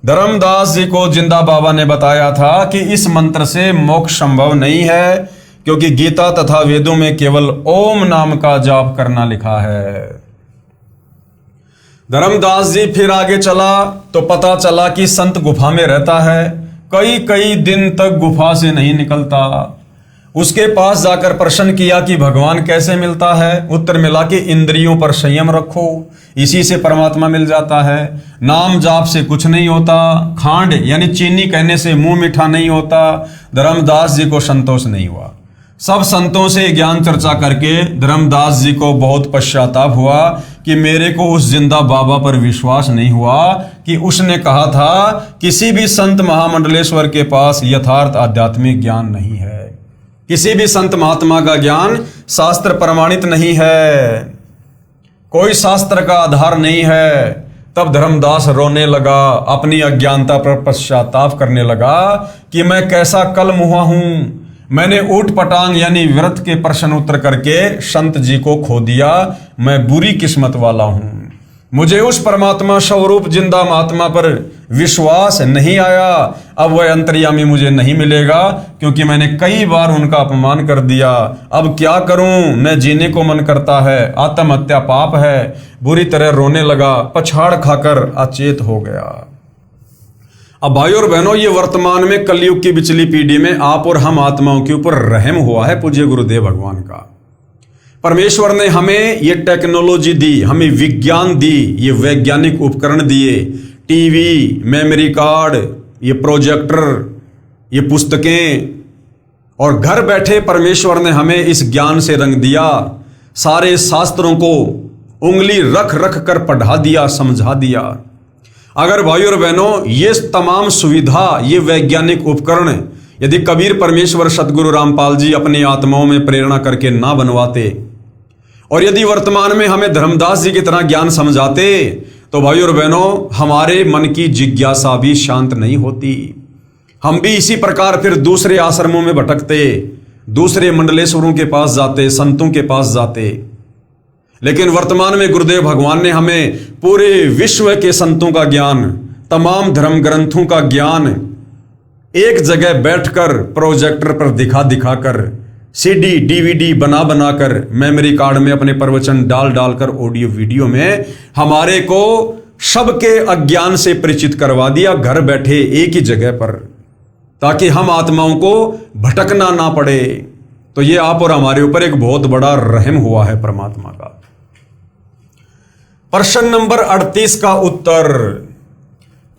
धर्मदास जी को जिंदा बाबा ने बताया था कि इस मंत्र से मोक्ष संभव नहीं है, क्योंकि गीता तथा वेदों में केवल ओम नाम का जाप करना लिखा है। धर्मदास जी फिर आगे चला तो पता चला कि संत गुफा में रहता है, कई कई दिन तक गुफा से नहीं निकलता। उसके पास जाकर प्रश्न किया कि भगवान कैसे मिलता है? उत्तर मिला कि इंद्रियों पर संयम रखो, इसी से परमात्मा मिल जाता है। नाम जाप से कुछ नहीं होता, खांड यानी चीनी कहने से मुंह मीठा नहीं होता। धर्मदास जी को संतोष नहीं हुआ। सब संतों से ज्ञान चर्चा करके धर्मदास जी को बहुत पश्चाताप हुआ कि मेरे को उस जिंदा बाबा पर विश्वास नहीं हुआ कि उसने कहा था किसी भी संत महामंडलेश्वर के पास यथार्थ आध्यात्मिक ज्ञान नहीं है। किसी भी संत महात्मा का ज्ञान शास्त्र प्रमाणित नहीं है, कोई शास्त्र का आधार नहीं है। तब धर्मदास रोने लगा, अपनी अज्ञानता पर पश्चाताप करने लगा कि मैं कैसा कल मुहा हूं। मैंने ऊट पटांग यानी व्रत के प्रश्न उत्तर करके संत जी को खो दिया। मैं बुरी किस्मत वाला हूं। मुझे उस परमात्मा स्वरूप जिंदा महात्मा पर विश्वास नहीं आया। अब वह अंतर्यामी मुझे नहीं मिलेगा, क्योंकि मैंने कई बार उनका अपमान कर दिया। अब क्या करूं? न जीने को मन करता है, आत्महत्या पाप है। बुरी तरह रोने लगा, पछाड़ खाकर अचेत हो गया। अब भाइयों और बहनों, ये वर्तमान में कलयुग की पिछली पीढ़ी में आप और हम आत्माओं के ऊपर रहम हुआ है पूज्य गुरुदेव भगवान का। परमेश्वर ने हमें ये टेक्नोलॉजी दी, हमें विज्ञान दी, ये वैज्ञानिक उपकरण दिए, टीवी, मेमोरी कार्ड, ये प्रोजेक्टर, ये पुस्तकें, और घर बैठे परमेश्वर ने हमें इस ज्ञान से रंग दिया। सारे शास्त्रों को उंगली रख रख कर पढ़ा दिया, समझा दिया। अगर भाइयों और बहनों, ये तमाम सुविधा, ये वैज्ञानिक उपकरण यदि कबीर परमेश्वर सतगुरु रामपाल जी अपनी आत्माओं में प्रेरणा करके ना बनवाते, और यदि वर्तमान में हमें धर्मदास जी की तरह ज्ञान समझाते, तो भाइयों और बहनों, हमारे मन की जिज्ञासा भी शांत नहीं होती। हम भी इसी प्रकार फिर दूसरे आश्रमों में भटकते, दूसरे मंडलेश्वरों के पास जाते, संतों के पास जाते। लेकिन वर्तमान में गुरुदेव भगवान ने हमें पूरे विश्व के संतों का ज्ञान, तमाम धर्म ग्रंथों का ज्ञान एक जगह बैठकर प्रोजेक्टर पर दिखा दिखा कर, सीडी डीवीडी बना बनाकर, मेमोरी कार्ड में अपने प्रवचन डाल डालकर, ऑडियो वीडियो में हमारे को सबके अज्ञान से परिचित करवा दिया, घर बैठे एक ही जगह पर, ताकि हम आत्माओं को भटकना ना पड़े। तो ये आप और हमारे ऊपर एक बहुत बड़ा रहम हुआ है परमात्मा का। प्रश्न नंबर 38 का उत्तर।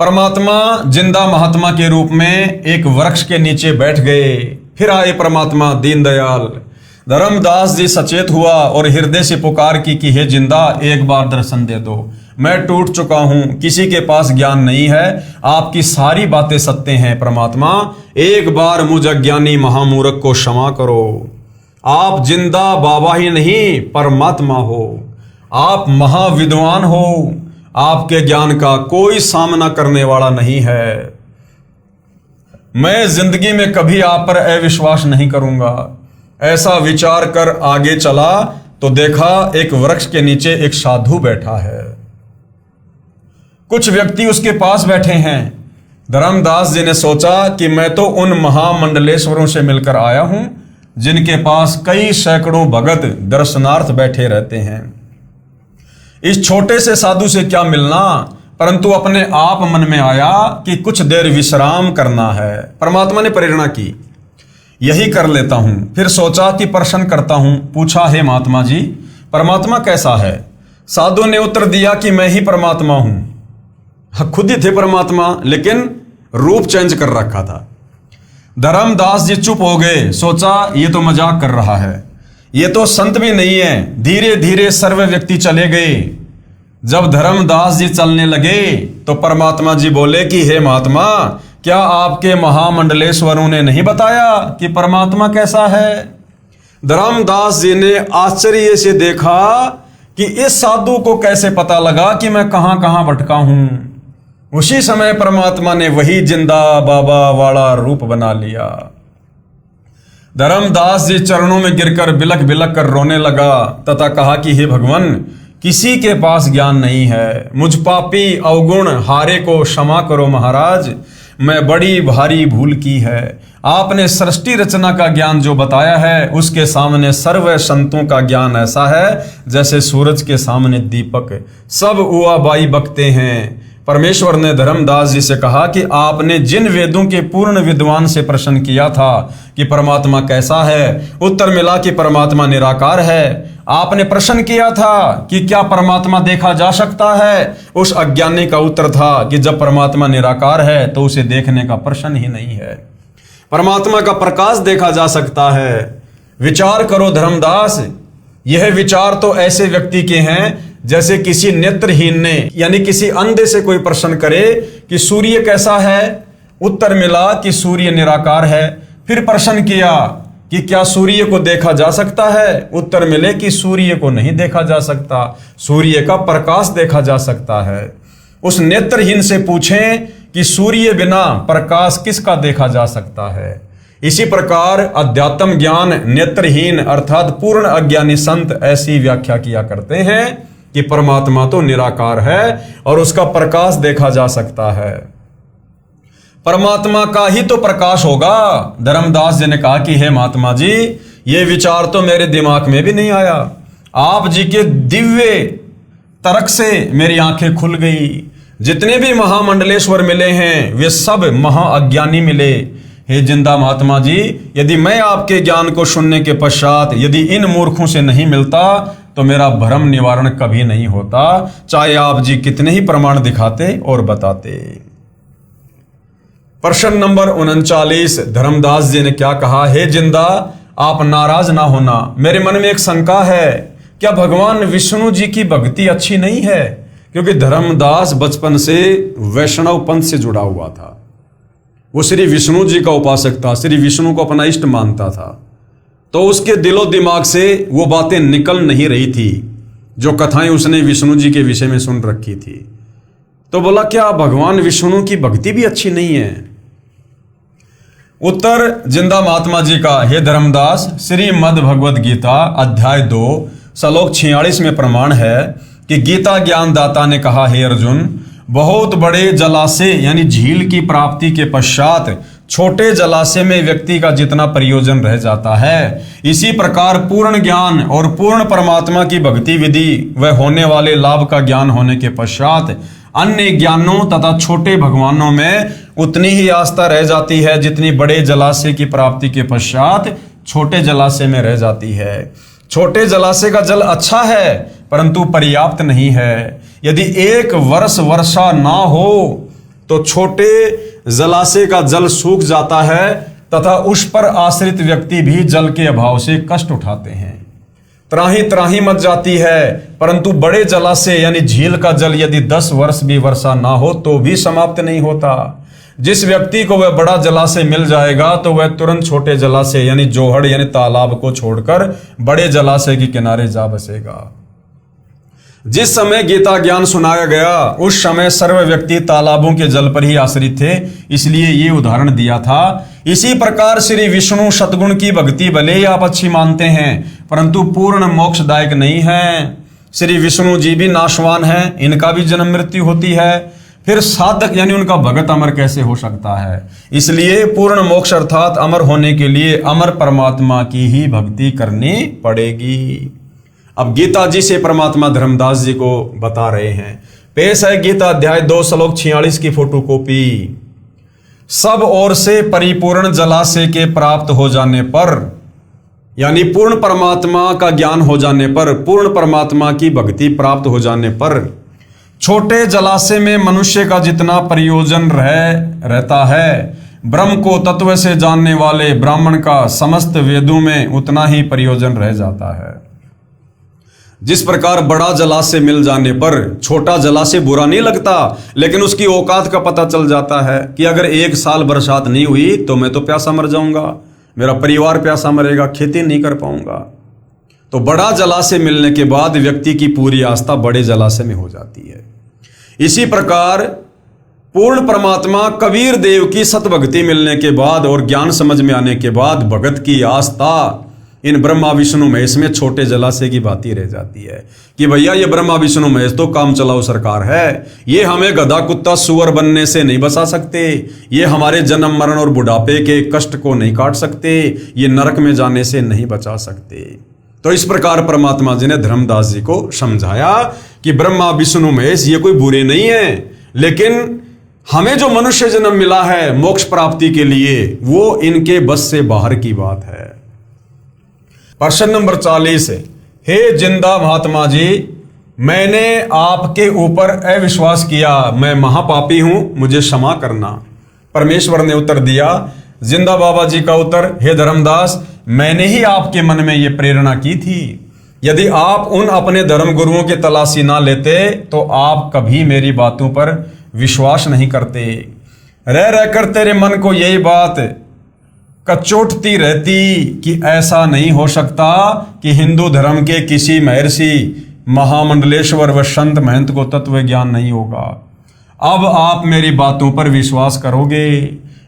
परमात्मा जिंदा महात्मा के रूप में एक वृक्ष के नीचे बैठ गए। फिर आए परमात्मा दीनदयाल। धर्मदास जी सचेत हुआ और हृदय से पुकार की कि हे जिंदा, एक बार दर्शन दे दो, मैं टूट चुका हूं, किसी के पास ज्ञान नहीं है, आपकी सारी बातें सत्य हैं परमात्मा, एक बार मुझ अज्ञानी महामूर्ख को क्षमा करो। आप जिंदा बाबा ही नहीं परमात्मा हो, आप महाविद्वान हो, आपके ज्ञान का कोई सामना करने वाला नहीं है। मैं जिंदगी में कभी आप पर अविश्वास नहीं करूंगा। ऐसा विचार कर आगे चला तो देखा एक वृक्ष के नीचे एक साधु बैठा है। कुछ व्यक्ति उसके पास बैठे हैं। धर्मदास जी ने सोचा कि मैं तो उन महामंडलेश्वरों से मिलकर आया हूं जिनके पास कई सैकड़ों भगत दर्शनार्थ बैठे रहते हैं। इस छोटे से साधु से क्या मिलना, परंतु अपने आप मन में आया कि कुछ देर विश्राम करना है। परमात्मा ने प्रेरणा की, यही कर लेता हूं। फिर सोचा कि प्रश्न करता हूं। पूछा, हे महात्मा जी, परमात्मा कैसा है? साधु ने उत्तर दिया कि मैं ही परमात्मा हूं। खुद ही थे परमात्मा, लेकिन रूप चेंज कर रखा था। धर्मदास जी चुप हो गए। सोचा ये तो मजाक कर रहा है, ये तो संत भी नहीं है। धीरे धीरे सर्व व्यक्ति चले गए। जब धर्मदास जी चलने लगे तो परमात्मा जी बोले कि हे महात्मा, क्या आपके महामंडलेश्वरों ने नहीं बताया कि परमात्मा कैसा है? धर्मदास जी ने आश्चर्य से देखा कि इस साधु को कैसे पता लगा कि मैं कहां कहां भटका हूं। उसी समय परमात्मा ने वही जिंदा बाबा वाला रूप बना लिया। धर्मदास जी चरणों में गिरकर बिलख बिलख कर रोने लगा तथा कहा कि हे भगवान, किसी के पास ज्ञान नहीं है, मुझ पापी अवगुण हारे को क्षमा करो महाराज, मैं बड़ी भारी भूल की है। आपने सृष्टि रचना का ज्ञान जो बताया है उसके सामने सर्व संतों का ज्ञान ऐसा है जैसे सूरज के सामने दीपक, सब उआ बाई बकते हैं। परमेश्वर ने धर्मदास जी से कहा कि आपने जिन वेदों के पूर्ण विद्वान से प्रश्न किया था कि परमात्मा कैसा है, उत्तर मिला कि परमात्मा निराकार है। आपने प्रश्न किया था कि क्या परमात्मा देखा जा सकता है, उस अज्ञानी का उत्तर था कि जब परमात्मा निराकार है तो उसे देखने का प्रश्न ही नहीं है। परमात्मा का प्रकाश देखा जा सकता है। विचार करो धर्मदास, यह विचार तो ऐसे व्यक्ति के हैं जैसे किसी नेत्रहीन ने, यानी किसी अंधे से कोई प्रश्न करे कि सूर्य कैसा है, उत्तर मिला कि सूर्य निराकार है। फिर प्रश्न किया कि क्या सूर्य को देखा जा सकता है, उत्तर मिले कि सूर्य को नहीं देखा जा सकता, सूर्य का प्रकाश देखा जा सकता है। उस नेत्रहीन से पूछें कि सूर्य बिना प्रकाश किसका देखा जा सकता है। इसी प्रकार अध्यात्म ज्ञान नेत्रहीन अर्थात पूर्ण अज्ञानी संत ऐसी व्याख्या किया करते हैं कि परमात्मा तो निराकार है और उसका प्रकाश देखा जा सकता है। परमात्मा का ही तो प्रकाश होगा। धर्मदास जी ने कहा कि हे महात्मा जी, ये विचार तो मेरे दिमाग में भी नहीं आया। आप जी के दिव्य तर्क से मेरी आंखें खुल गई। जितने भी महामंडलेश्वर मिले हैं वे सब महाअज्ञानी मिले। हे जिंदा महात्मा जी, यदि मैं आपके ज्ञान को सुनने के पश्चात यदि इन मूर्खों से नहीं मिलता तो मेरा भ्रम निवारण कभी नहीं होता, चाहे आप जी कितने ही प्रमाण दिखाते और बताते। प्रश्न नंबर 39। धर्मदास जी ने क्या कहा? हे जिंदा, आप नाराज ना होना, मेरे मन में एक शंका है, क्या भगवान विष्णु जी की भक्ति अच्छी नहीं है? क्योंकि धर्मदास बचपन से वैष्णव पंथ से जुड़ा हुआ था। वो श्री विष्णु जी का उपासक था, श्री विष्णु को अपना इष्ट मानता था। तो उसके दिलो दिमाग से वो बातें निकल नहीं रही थी जो कथाएं उसने विष्णु जी के विषय में सुन रखी थी। तो बोला क्या भगवान विष्णु की भक्ति भी अच्छी नहीं है? उत्तर जिंदा महात्मा जी का, हे धर्मदास, श्रीमद् भगवद गीता अध्याय 2 श्लोक 46 में प्रमाण है कि गीता ज्ञानदाता ने कहा, हे अर्जुन, बहुत बड़े जलाशय यानी झील की प्राप्ति के पश्चात छोटे जलाशय में व्यक्ति का जितना प्रयोजन रह जाता है, इसी प्रकार पूर्ण ज्ञान और पूर्ण परमात्मा की भक्ति विधि व होने वाले लाभ का ज्ञान होने के पश्चात अन्य ज्ञानों तथा छोटे भगवानों में उतनी ही आस्था रह जाती है जितनी बड़े जलाशय की प्राप्ति के पश्चात छोटे जलाशय में रह जाती है। छोटे जलाशय का जल अच्छा है परंतु पर्याप्त नहीं है। यदि 1 वर्ष वर्षा ना हो तो छोटे जलाशय का जल सूख जाता है तथा उस पर आश्रित व्यक्ति भी जल के अभाव से कष्ट उठाते हैं। त्राही त्राही मच जाती है, परंतु बड़े जलाशय यानी झील का जल यदि 10 वर्ष भी वर्षा ना हो तो भी समाप्त नहीं होता। जिस व्यक्ति को वह बड़ा जलाशय मिल जाएगा तो वह तुरंत छोटे जलाशय यानी जोहड़ यानी तालाब को छोड़कर बड़े जलाशय के किनारे जा बसेगा। जिस समय गीता ज्ञान सुनाया गया उस समय सर्व व्यक्ति तालाबों के जल पर ही आश्रित थे, इसलिए ये उदाहरण दिया था। इसी प्रकार श्री विष्णु सतगुण की भक्ति भले ही आप अच्छी मानते हैं परंतु पूर्ण मोक्षदायक नहीं है। श्री विष्णु जी भी नाशवान है, इनका भी जन्म मृत्यु होती है, फिर साधक यानी उनका भगत अमर कैसे हो सकता है? इसलिए पूर्ण मोक्ष अर्थात अमर होने के लिए अमर परमात्मा की ही भक्ति करनी पड़ेगी। अब गीता जी से परमात्मा धर्मदास जी को बता रहे हैं। पेश है गीता अध्याय 2 श्लोक 46 की फोटोकॉपी। सब ओर से परिपूर्ण जलाशय के प्राप्त हो जाने पर यानी पूर्ण परमात्मा का ज्ञान हो जाने पर, पूर्ण परमात्मा की भक्ति प्राप्त हो जाने पर छोटे जलाशय में मनुष्य का जितना प्रयोजन रहता है, ब्रह्म को तत्व से जानने वाले ब्राह्मण का समस्त वेदों में उतना ही प्रयोजन रह जाता है। जिस प्रकार बड़ा जलाशय मिल जाने पर छोटा जलाशय बुरा नहीं लगता, लेकिन उसकी औकात का पता चल जाता है कि अगर 1 साल बरसात नहीं हुई तो मैं तो प्यासा मर जाऊंगा, मेरा परिवार प्यासा मरेगा, खेती नहीं कर पाऊंगा। तो बड़ा जलाशय मिलने के बाद व्यक्ति की पूरी आस्था बड़े जलाशय में हो जाती है। इसी प्रकार पूर्ण परमात्मा कबीर देव की सतभक्ति मिलने के बाद और ज्ञान समझ में आने के बाद भगत की आस्था इन ब्रह्मा विष्णु महेश में छोटे जलाशय की भांति रह जाती है कि भैया ये ब्रह्मा विष्णु महेश तो काम चलाओ सरकार है, ये हमें गधा कुत्ता सुअर बनने से नहीं बचा सकते, ये हमारे जन्म मरण और बुढ़ापे के कष्ट को नहीं काट सकते, ये नरक में जाने से नहीं बचा सकते। तो इस प्रकार परमात्मा जी ने धर्मदास जी को समझाया कि ब्रह्मा विष्णु महेश ये कोई बुरे नहीं है, लेकिन हमें जो मनुष्य जन्म मिला है मोक्ष प्राप्ति के लिए वो इनके बस से बाहर की बात है। प्रश्न नंबर 40, हे जिंदा महात्मा जी, मैंने आपके ऊपर अविश्वास किया, मैं महापापी हूं, मुझे क्षमा करना। परमेश्वर ने उत्तर दिया, जिंदा बाबा जी का उत्तर, हे धर्मदास, मैंने ही आपके मन में यह प्रेरणा की थी। यदि आप उन अपने धर्म गुरुओं की तलाशी ना लेते तो आप कभी मेरी बातों पर विश्वास नहीं करते। रह रहकर तेरे मन को यही बात कचोटती रहती कि ऐसा नहीं हो सकता कि हिंदू धर्म के किसी महर्षि महामंडलेश्वर व संत महंत को तत्व ज्ञान नहीं होगा। अब आप मेरी बातों पर विश्वास करोगे।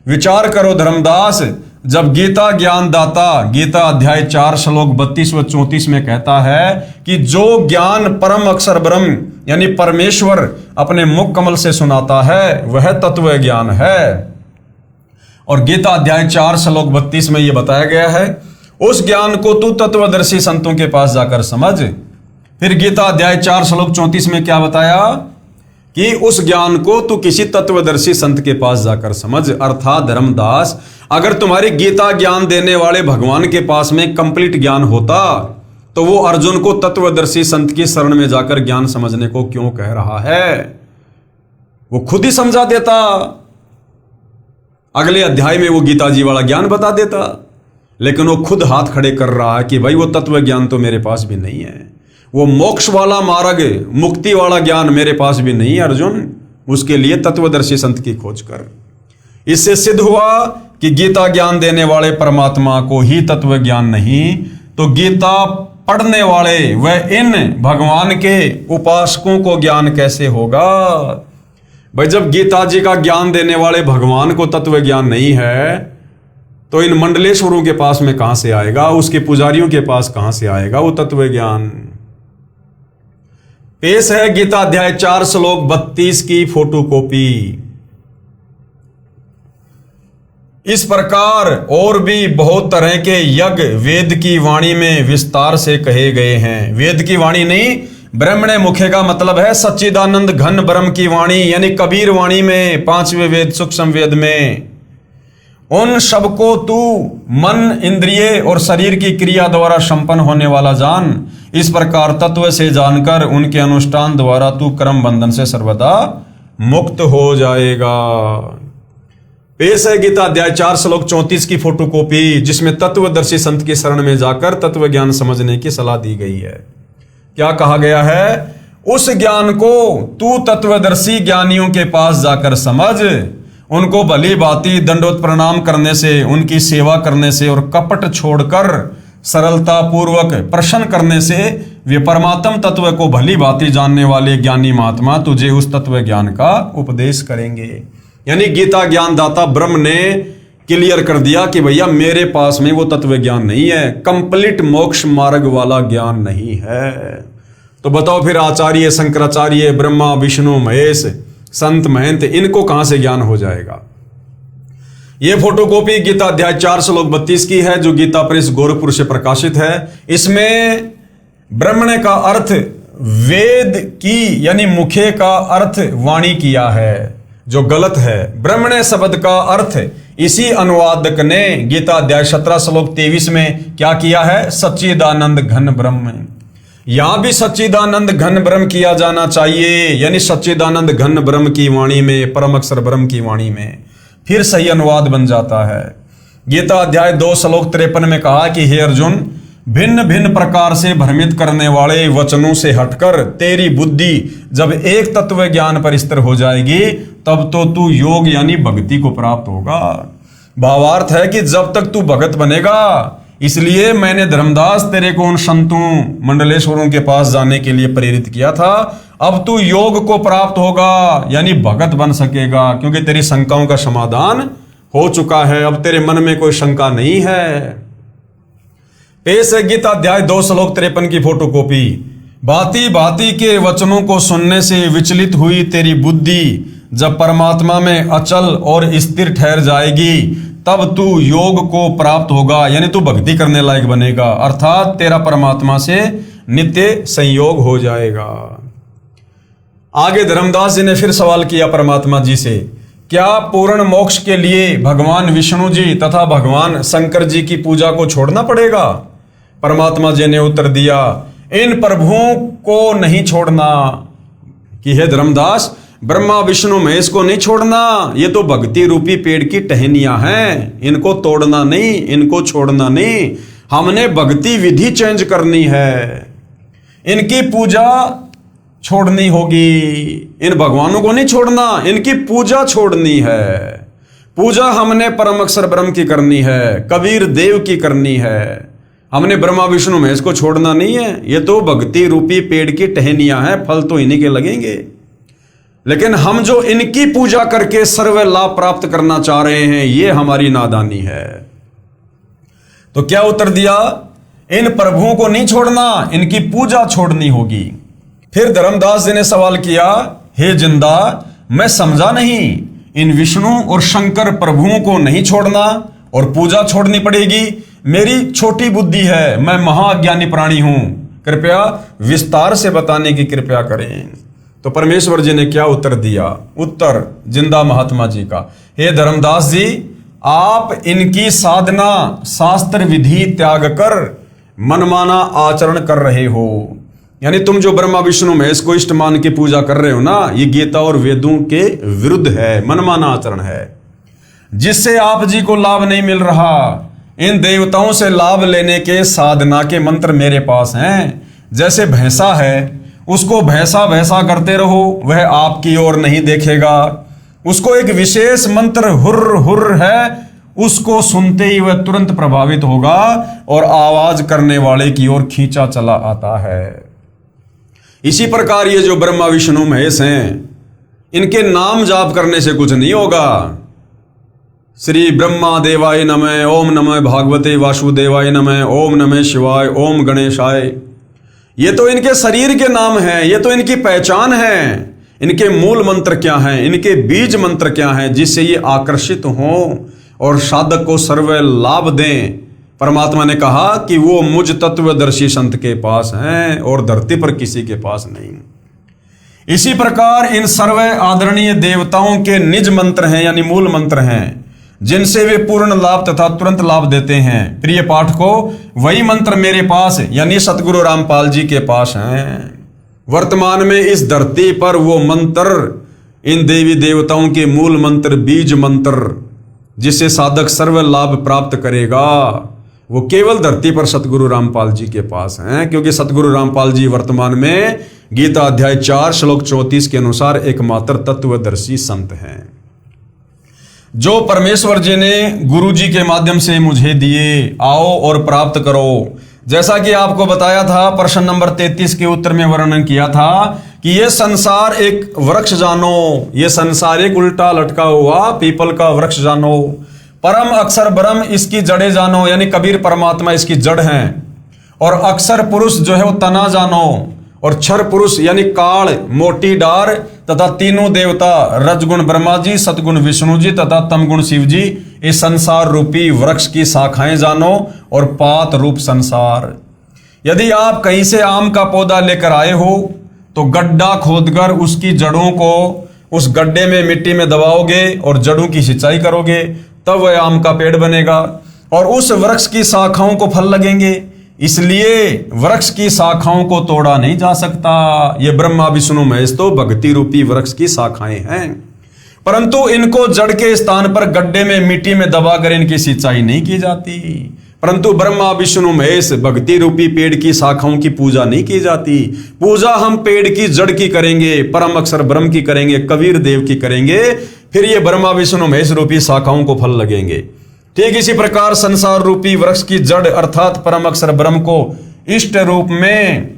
विचार करो धर्मदास, जब गीता ज्ञान दाता गीता अध्याय 4 श्लोक 32 व 34 में कहता है कि जो ज्ञान परम अक्षर ब्रह्म यानी परमेश्वर अपने मुख कमल से सुनाता है वह तत्व ज्ञान है, और गीता अध्याय 4 श्लोक 32 में यह बताया गया है उस ज्ञान को तू तत्वदर्शी संतों के पास जाकर समझ। फिर गीता अध्याय 4 श्लोक 34 में क्या बताया कि उस ज्ञान को तू किसी तत्वदर्शी संत के पास जाकर समझ। अर्थात धर्मदास, अगर तुम्हारी गीता ज्ञान देने वाले भगवान के पास में कंप्लीट ज्ञान होता तो वो अर्जुन को तत्वदर्शी संत की शरण में जाकर ज्ञान समझने को क्यों कह रहा है? वो खुद ही समझा देता, अगले अध्याय में वो गीता जी वाला ज्ञान बता देता, लेकिन वो खुद हाथ खड़े कर रहा है कि भाई वो तत्व ज्ञान तो मेरे पास भी नहीं है, वो मोक्ष वाला मार्ग मुक्ति वाला ज्ञान मेरे पास भी नहीं है अर्जुन, उसके लिए तत्वदर्शी संत की खोज कर। इससे सिद्ध हुआ कि गीता ज्ञान देने वाले परमात्मा को ही तत्व ज्ञान नहीं तो गीता पढ़ने वाले व इन भगवान के उपासकों को ज्ञान कैसे होगा? भाई जब गीता जी का ज्ञान देने वाले भगवान को तत्व ज्ञान नहीं है तो इन मंडलेश्वरों के पास में कहां से आएगा, उसके पुजारियों के पास कहां से आएगा वो तत्व ज्ञान। पेश है गीता अध्याय 4 श्लोक 32 की फोटोकॉपी। इस प्रकार और भी बहुत तरह के यज्ञ वेद की वाणी में विस्तार से कहे गए हैं। वेद की वाणी नहीं, ब्रह्मणे मुखे का मतलब है सच्चिदानंद घन ब्रह्म की वाणी, यानी कबीर वाणी में, 5वें वेद सूक्ष्म वेद में। उन सबको तू मन, इंद्रिय और शरीर की क्रिया द्वारा संपन्न होने वाला जान। इस प्रकार तत्व से जानकर उनके अनुष्ठान द्वारा तू कर्म बंधन से सर्वदा मुक्त हो जाएगा। पेश है गीता अध्याय 4 श्लोक 34 की फोटोकॉपी, जिसमें तत्वदर्शी संत की शरण में जाकर तत्व ज्ञान समझने की सलाह दी गई है। क्या कहा गया है? उस ज्ञान को तू तत्वदर्शी ज्ञानियों के पास जाकर समझ, उनको भली भांति दंडवत प्रणाम करने से, उनकी सेवा करने से और कपट छोड़कर सरलता पूर्वक प्रश्न करने से वे परमात्म तत्व को भली भांति जानने वाले ज्ञानी महात्मा तुझे उस तत्व ज्ञान का उपदेश करेंगे। यानी गीता ज्ञान दाता ब्रह्म ने क्लियर कर दिया कि भैया मेरे पास में वो तत्व ज्ञान नहीं है, कंप्लीट मोक्ष मार्ग वाला ज्ञान नहीं है। तो बताओ फिर आचार्य, शंकराचार्य, ब्रह्मा, विष्णु, महेश, संत, महंत, इनको कहां से ज्ञान हो जाएगा? यह फोटोकॉपी गीता अध्याय 4 श्लोक 32 की है, जो गीता प्रेस गोरखपुर से प्रकाशित है। इसमें ब्रह्मणे का अर्थ वेद की यानी मुखे का अर्थ वाणी किया है, जो गलत है। ब्रह्मणे शब्द का अर्थ इसी अनुवादक ने गीता अध्याय 17 श्लोक 23 में क्या किया है? सच्चिदानंद घन ब्रह्म। यहां भी सच्चिदानंद घन ब्रह्म किया जाना चाहिए, यानी सच्चिदानंद घन ब्रह्म की वाणी में, परम अक्षर ब्रह्म की वाणी में, फिर सही अनुवाद बन जाता है। गीता अध्याय 2 श्लोक 53 में कहा कि हे अर्जुन, भिन्न भिन्न प्रकार से भ्रमित करने वाले वचनों से हटकर तेरी बुद्धि जब एक तत्व ज्ञान पर स्थिर हो जाएगी तब तो तू योग यानी भक्ति को प्राप्त होगा। भावार्थ है कि जब तक तू भगत बनेगा, इसलिए मैंने धर्मदास तेरे को उन संतों मंडलेश्वरों के पास जाने के लिए प्रेरित किया था। अब तू योग को प्राप्त होगा यानी भगत बन सकेगा, क्योंकि तेरी शंकाओं का समाधान हो चुका है। अब तेरे मन में कोई शंका नहीं है। पेश है गीता अध्याय 2 श्लोक 53 की फोटोकॉपी। भांति भांति के वचनों को सुनने से विचलित हुई तेरी बुद्धि जब परमात्मा में अचल और स्थिर ठहर जाएगी तब तू योग को प्राप्त होगा, यानी तू भक्ति करने लायक बनेगा, अर्थात तेरा परमात्मा से नित्य संयोग हो जाएगा। आगे धर्मदास जी ने फिर सवाल किया परमात्मा जी से, क्या पूर्ण मोक्ष के लिए भगवान विष्णु जी तथा भगवान शंकर जी की पूजा को छोड़ना पड़ेगा? परमात्मा जी ने उत्तर दिया, इन प्रभुओं को नहीं छोड़ना। कि हे धर्मदास, ब्रह्मा विष्णु महेश को नहीं छोड़ना, ये तो भक्ति रूपी पेड़ की टहनियां हैं, इनको तोड़ना नहीं, इनको छोड़ना नहीं। हमने भक्ति विधि चेंज करनी है, इनकी पूजा छोड़नी होगी। इन भगवानों को नहीं छोड़ना, इनकी पूजा छोड़नी है। पूजा हमने परम अक्षर ब्रह्म की करनी है, कबीर देव की करनी है। हमने ब्रह्मा विष्णु महेश को छोड़ना नहीं है। ये तो भक्ति रूपी पेड़ की टहनियां हैं, फल तो इन्हीं के लगेंगे। लेकिन हम जो इनकी पूजा करके सर्व लाभ प्राप्त करना चाह रहे हैं, ये हमारी नादानी है। तो क्या उत्तर दिया? इन प्रभुओं को नहीं छोड़ना, इनकी पूजा छोड़नी होगी। फिर धर्मदास जी ने सवाल किया, हे जिंदा, मैं समझा नहीं, इन विष्णु और शंकर प्रभुओं को नहीं छोड़ना और पूजा छोड़नी पड़ेगी? मेरी छोटी बुद्धि है, मैं महाज्ञानी प्राणी हूं, कृपया विस्तार से बताने की कृपा करें। तो परमेश्वर जी ने क्या उत्तर दिया? उत्तर जिंदा महात्मा जी का, हे धर्मदास जी, आप इनकी साधना शास्त्र विधि त्याग कर मनमाना आचरण कर रहे हो। यानी तुम जो ब्रह्मा विष्णु महेश को इष्ट मान के पूजा कर रहे हो ना, ये गीता और वेदों के विरुद्ध है, मनमाना आचरण है, जिससे आप जी को लाभ नहीं मिल रहा। इन देवताओं से लाभ लेने के साधना के मंत्र मेरे पास हैं। जैसे भैंसा है, उसको भैंसा भैंसा करते रहो, वह आपकी ओर नहीं देखेगा। उसको एक विशेष मंत्र हुर्र हुर्र है, उसको सुनते ही वह तुरंत प्रभावित होगा और आवाज करने वाले की ओर खींचा चला आता है। इसी प्रकार ये जो ब्रह्मा विष्णु महेश हैं, इनके नाम जाप करने से कुछ नहीं होगा। श्री ब्रह्मा देवाय नमः, ओम नमः भागवते वासुदेवाय नमः, ओम नमः शिवाय, ओम गणेशाय, ये तो इनके शरीर के नाम हैं, ये तो इनकी पहचान है। इनके मूल मंत्र क्या हैं, इनके बीज मंत्र क्या हैं, जिससे ये आकर्षित हों और साधक को सर्व लाभ दें। परमात्मा ने कहा कि वो मुझ तत्वदर्शी संत के पास हैं और धरती पर किसी के पास नहीं। इसी प्रकार इन सर्व आदरणीय देवताओं के निज मंत्र हैं, यानी मूल मंत्र हैं, जिनसे वे पूर्ण लाभ तथा तुरंत लाभ देते हैं। प्रिय पाठकों, वही मंत्र मेरे पास यानी सतगुरु रामपाल जी के पास हैं। वर्तमान में इस धरती पर वो मंत्र, इन देवी देवताओं के मूल मंत्र, बीज मंत्र, जिससे साधक सर्व लाभ प्राप्त करेगा, वो केवल धरती पर सतगुरु रामपाल जी के पास हैं। क्योंकि सतगुरु रामपाल जी वर्तमान में गीता अध्याय 4 श्लोक 34 के अनुसार एकमात्र तत्वदर्शी संत हैं, जो परमेश्वर जी ने गुरु जी के माध्यम से मुझे दिए। आओ और प्राप्त करो। जैसा कि आपको बताया था, प्रश्न नंबर 33 के उत्तर में वर्णन किया था कि ये संसार एक वृक्ष जानो, ये संसार एक उल्टा लटका हुआ पीपल का वृक्ष जानो, परम अक्षर ब्रह्म इसकी जड़े जानो, यानी कबीर परमात्मा इसकी जड़ हैं, और अक्षर पुरुष जो है वो तना जानो, और क्षर पुरुष यानी काल मोटी डार तथा तीनों देवता रजगुण ब्रह्मा जी, सतगुण विष्णु जी तथा तमगुण शिव जी, इस संसार रूपी वृक्ष की शाखाएं जानो और पात रूप संसार। यदि आप कहीं से आम का पौधा लेकर आए हो तो गड्ढा खोदकर उसकी जड़ों को उस गड्ढे में मिट्टी में दबाओगे और जड़ों की सिंचाई करोगे, तब वह आम का पेड़ बनेगा और उस वृक्ष की शाखाओं को फल लगेंगे। इसलिए वृक्ष की शाखाओं को तोड़ा नहीं जा सकता। ये ब्रह्मा विष्णु महेश तो भक्ति रूपी वृक्ष की शाखाएं हैं, परंतु इनको जड़ के स्थान पर गड्ढे में मिट्टी में दबाकर इनकी सिंचाई नहीं की जाती। परंतु ब्रह्मा विष्णु महेश भक्ति रूपी पेड़ की शाखाओं की पूजा नहीं की जाती। पूजा हम पेड़ की जड़ की करेंगे, परम अक्षर ब्रह्म की करेंगे, कबीर देव की करेंगे, फिर ये ब्रह्मा विष्णु महेश रूपी शाखाओं को फल लगेंगे। ठीक इसी प्रकार संसार रूपी वृक्ष की जड़ अर्थात परम अक्षर ब्रह्म को इष्ट रूप में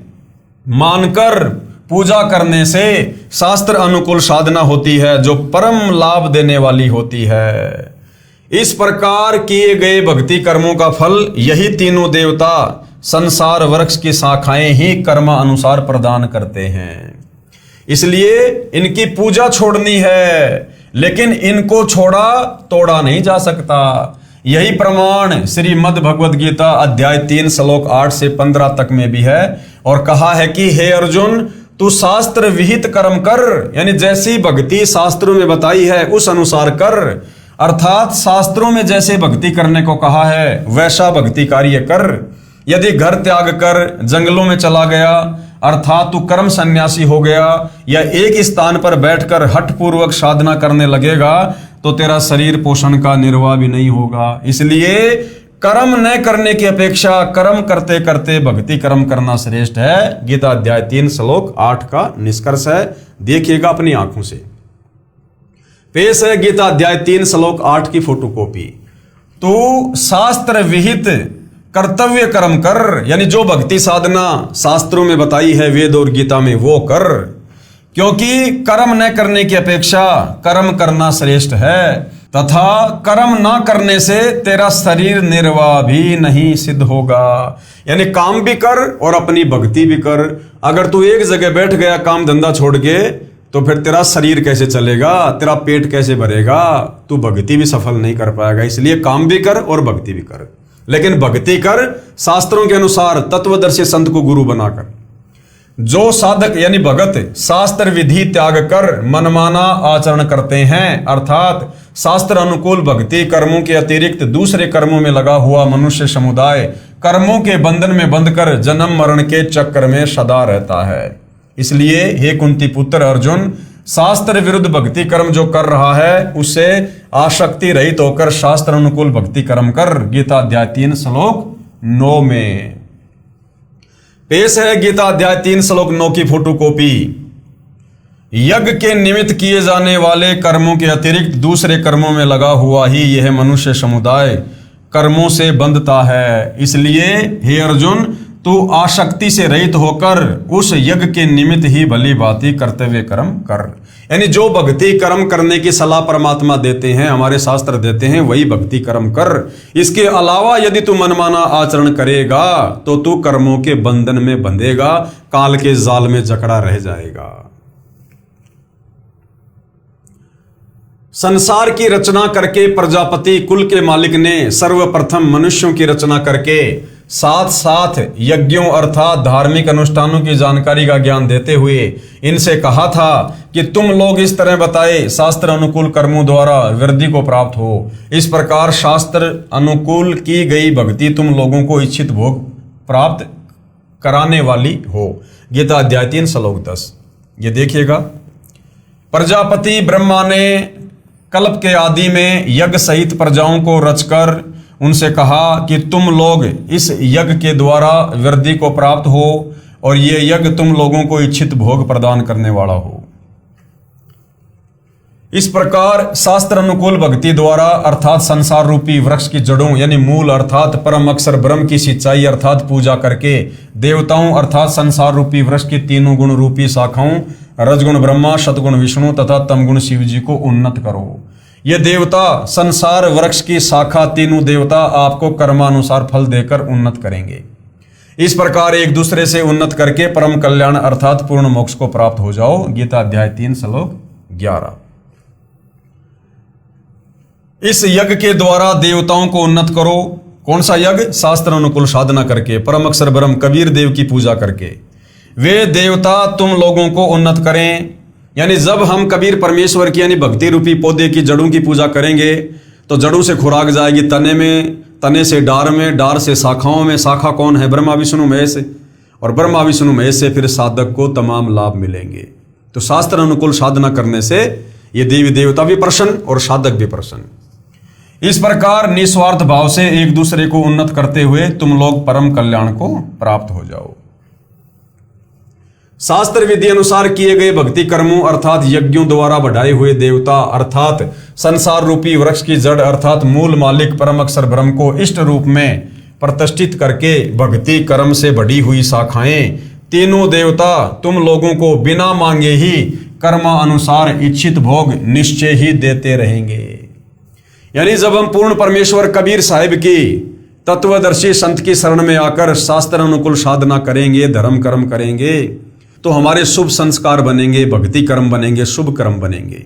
मानकर पूजा करने से शास्त्र अनुकूल साधना होती है, जो परम लाभ देने वाली होती है। इस प्रकार किए गए भक्ति कर्मों का फल यही तीनों देवता संसार वृक्ष की शाखाएं ही कर्म अनुसार प्रदान करते हैं। इसलिए इनकी पूजा छोड़नी है, लेकिन इनको छोड़ा तोड़ा नहीं जा सकता। यही प्रमाण श्रीमद् भगवद गीता अध्याय 3 श्लोक 8 से 15 तक में भी है, और कहा है कि हे अर्जुन, तू शास्त्र विहित कर्म कर, यानी जैसी भक्ति शास्त्रों में बताई है उस अनुसार कर, अर्थात शास्त्रों में जैसे भक्ति करने को कहा है वैसा भक्ति कार्य कर। यदि घर त्याग कर जंगलों में चला गया, अर्थात तू कर्म सन्यासी हो गया, या एक स्थान पर बैठकर हठ पूर्वक साधना करने लगेगा, तो तेरा शरीर पोषण का निर्वाह भी नहीं होगा। इसलिए कर्म न करने की अपेक्षा कर्म करते करते भक्ति कर्म करना श्रेष्ठ है। गीता अध्याय 3 श्लोक 8 का निष्कर्ष है, देखिएगा अपनी आंखों से। पेश है गीता अध्याय 3 श्लोक 8 की फोटोकॉपी। तू शास्त्र विहित कर्तव्य कर्म कर, यानी जो भक्ति साधना शास्त्रों में बताई है वेद और गीता में वो कर, क्योंकि कर्म न करने की अपेक्षा कर्म करना श्रेष्ठ है, तथा कर्म ना करने से तेरा शरीर निर्वाह भी नहीं सिद्ध होगा। यानी काम भी कर और अपनी भक्ति भी कर। अगर तू एक जगह बैठ गया काम धंधा छोड़ के, तो फिर तेरा शरीर कैसे चलेगा, तेरा पेट कैसे भरेगा, तू भक्ति भी सफल नहीं कर पाएगा। इसलिए काम भी कर और भक्ति भी कर, लेकिन भक्ति कर शास्त्रों के अनुसार तत्वदर्शी संत को गुरु बनाकर। जो साधक यानी भगत शास्त्र विधि त्याग कर मनमाना आचरण करते हैं, अर्थात शास्त्र अनुकूल भक्ति कर्मों के अतिरिक्त दूसरे कर्मों में लगा हुआ मनुष्य समुदाय कर्मों के बंधन में बंधकर जन्म मरण के चक्कर में सदा रहता है। इसलिए हे कुंती पुत्र अर्जुन, शास्त्र विरुद्ध भक्ति कर्म जो कर रहा है उससे आसक्ति रहित होकर शास्त्र अनुकूल भक्ति कर्म कर। गीता अध्याय 3 श्लोक 9 में पेश है गीता अध्याय 3 श्लोक 9 की फोटोकॉपी। यज्ञ के निमित्त किए जाने वाले कर्मों के अतिरिक्त दूसरे कर्मों में लगा हुआ ही यह मनुष्य समुदाय कर्मों से बंधता है। इसलिए हे अर्जुन, तू आसक्ति से रहित होकर उस यज्ञ के निमित्त ही भली भांति कर्तव्य कर्म कर। यानी जो भक्ति कर्म करने की सलाह परमात्मा देते हैं, हमारे शास्त्र देते हैं, वही भक्ति कर्म कर। इसके अलावा यदि तू मनमाना आचरण करेगा तो तू कर्मों के बंधन में बंधेगा, काल के जाल में जकड़ा रह जाएगा। संसार की रचना करके प्रजापति कुल के मालिक ने सर्वप्रथम मनुष्यों की रचना करके साथ साथ यज्ञों अर्थात धार्मिक अनुष्ठानों की जानकारी का ज्ञान देते हुए इनसे कहा था कि तुम लोग इस तरह बताए शास्त्र अनुकूल कर्मों द्वारा वृद्धि को प्राप्त हो। इस प्रकार शास्त्र अनुकूल की गई भक्ति तुम लोगों को इच्छित भोग प्राप्त कराने वाली हो। गीता अध्याय 3 श्लोक 10। ये देखिएगा, प्रजापति ब्रह्मा ने कल्प के आदि में यज्ञ सहित प्रजाओं को रचकर उनसे कहा कि तुम लोग इस यज्ञ के द्वारा वृद्धि को प्राप्त हो और ये यज्ञ तुम लोगों को इच्छित भोग प्रदान करने वाला हो। इस प्रकार शास्त्र अनुकूल भक्ति द्वारा अर्थात संसार रूपी वृक्ष की जड़ों यानी मूल अर्थात परम अक्षर ब्रह्म की सिंचाई अर्थात पूजा करके देवताओं अर्थात संसार रूपी वृक्ष की तीनों गुण रूपी शाखाओं रजगुण ब्रह्मा, सतगुण विष्णु तथा तमगुण शिव जी को उन्नत करो। ये देवता संसार वृक्ष की शाखा तीनों देवता आपको कर्मानुसार फल देकर उन्नत करेंगे। इस प्रकार एक दूसरे से उन्नत करके परम कल्याण अर्थात पूर्ण मोक्ष को प्राप्त हो जाओ। गीता अध्याय 3 श्लोक 11। इस यज्ञ के द्वारा देवताओं को उन्नत करो। कौन सा यज्ञ? शास्त्र अनुकूल साधना करके, परम अक्षर ब्रह्म कबीर देव की पूजा करके वे देवता तुम लोगों को उन्नत करें। यानी जब हम कबीर परमेश्वर की यानी भक्ति रूपी पौधे की जड़ों की पूजा करेंगे तो जड़ों से खुराक जाएगी तने में, तने से डार में, डार से शाखाओं में। शाखा कौन है? ब्रह्मा विष्णु महेश। और ब्रह्मा विष्णु महेश से फिर साधक को तमाम लाभ मिलेंगे। तो शास्त्र अनुकूल साधना करने से ये देवी देवता भी प्रसन्न और साधक भी प्रसन्न। इस प्रकार निस्वार्थ भाव से एक दूसरे को उन्नत करते हुए तुम लोग परम कल्याण को प्राप्त हो जाओ। शास्त्र विधि अनुसार किए गए भक्ति कर्मों अर्थात यज्ञों द्वारा बढ़ाए हुए देवता अर्थात संसार रूपी वृक्ष की जड़ अर्थात मूल मालिक परम अक्षर ब्रह्म को इष्ट रूप में प्रतिष्ठित करके भक्ति कर्म से बढ़ी हुई शाखाएं तीनों देवता तुम लोगों को बिना मांगे ही कर्मानुसार इच्छित भोग निश्चय ही देते रहेंगे। यानी जब हम पूर्ण परमेश्वर कबीर साहिब की तत्वदर्शी संत की शरण में आकर शास्त्र अनुकूल साधना करेंगे, धर्म कर्म करेंगे तो हमारे शुभ संस्कार बनेंगे, भक्ति कर्म बनेंगे, शुभ कर्म बनेंगे।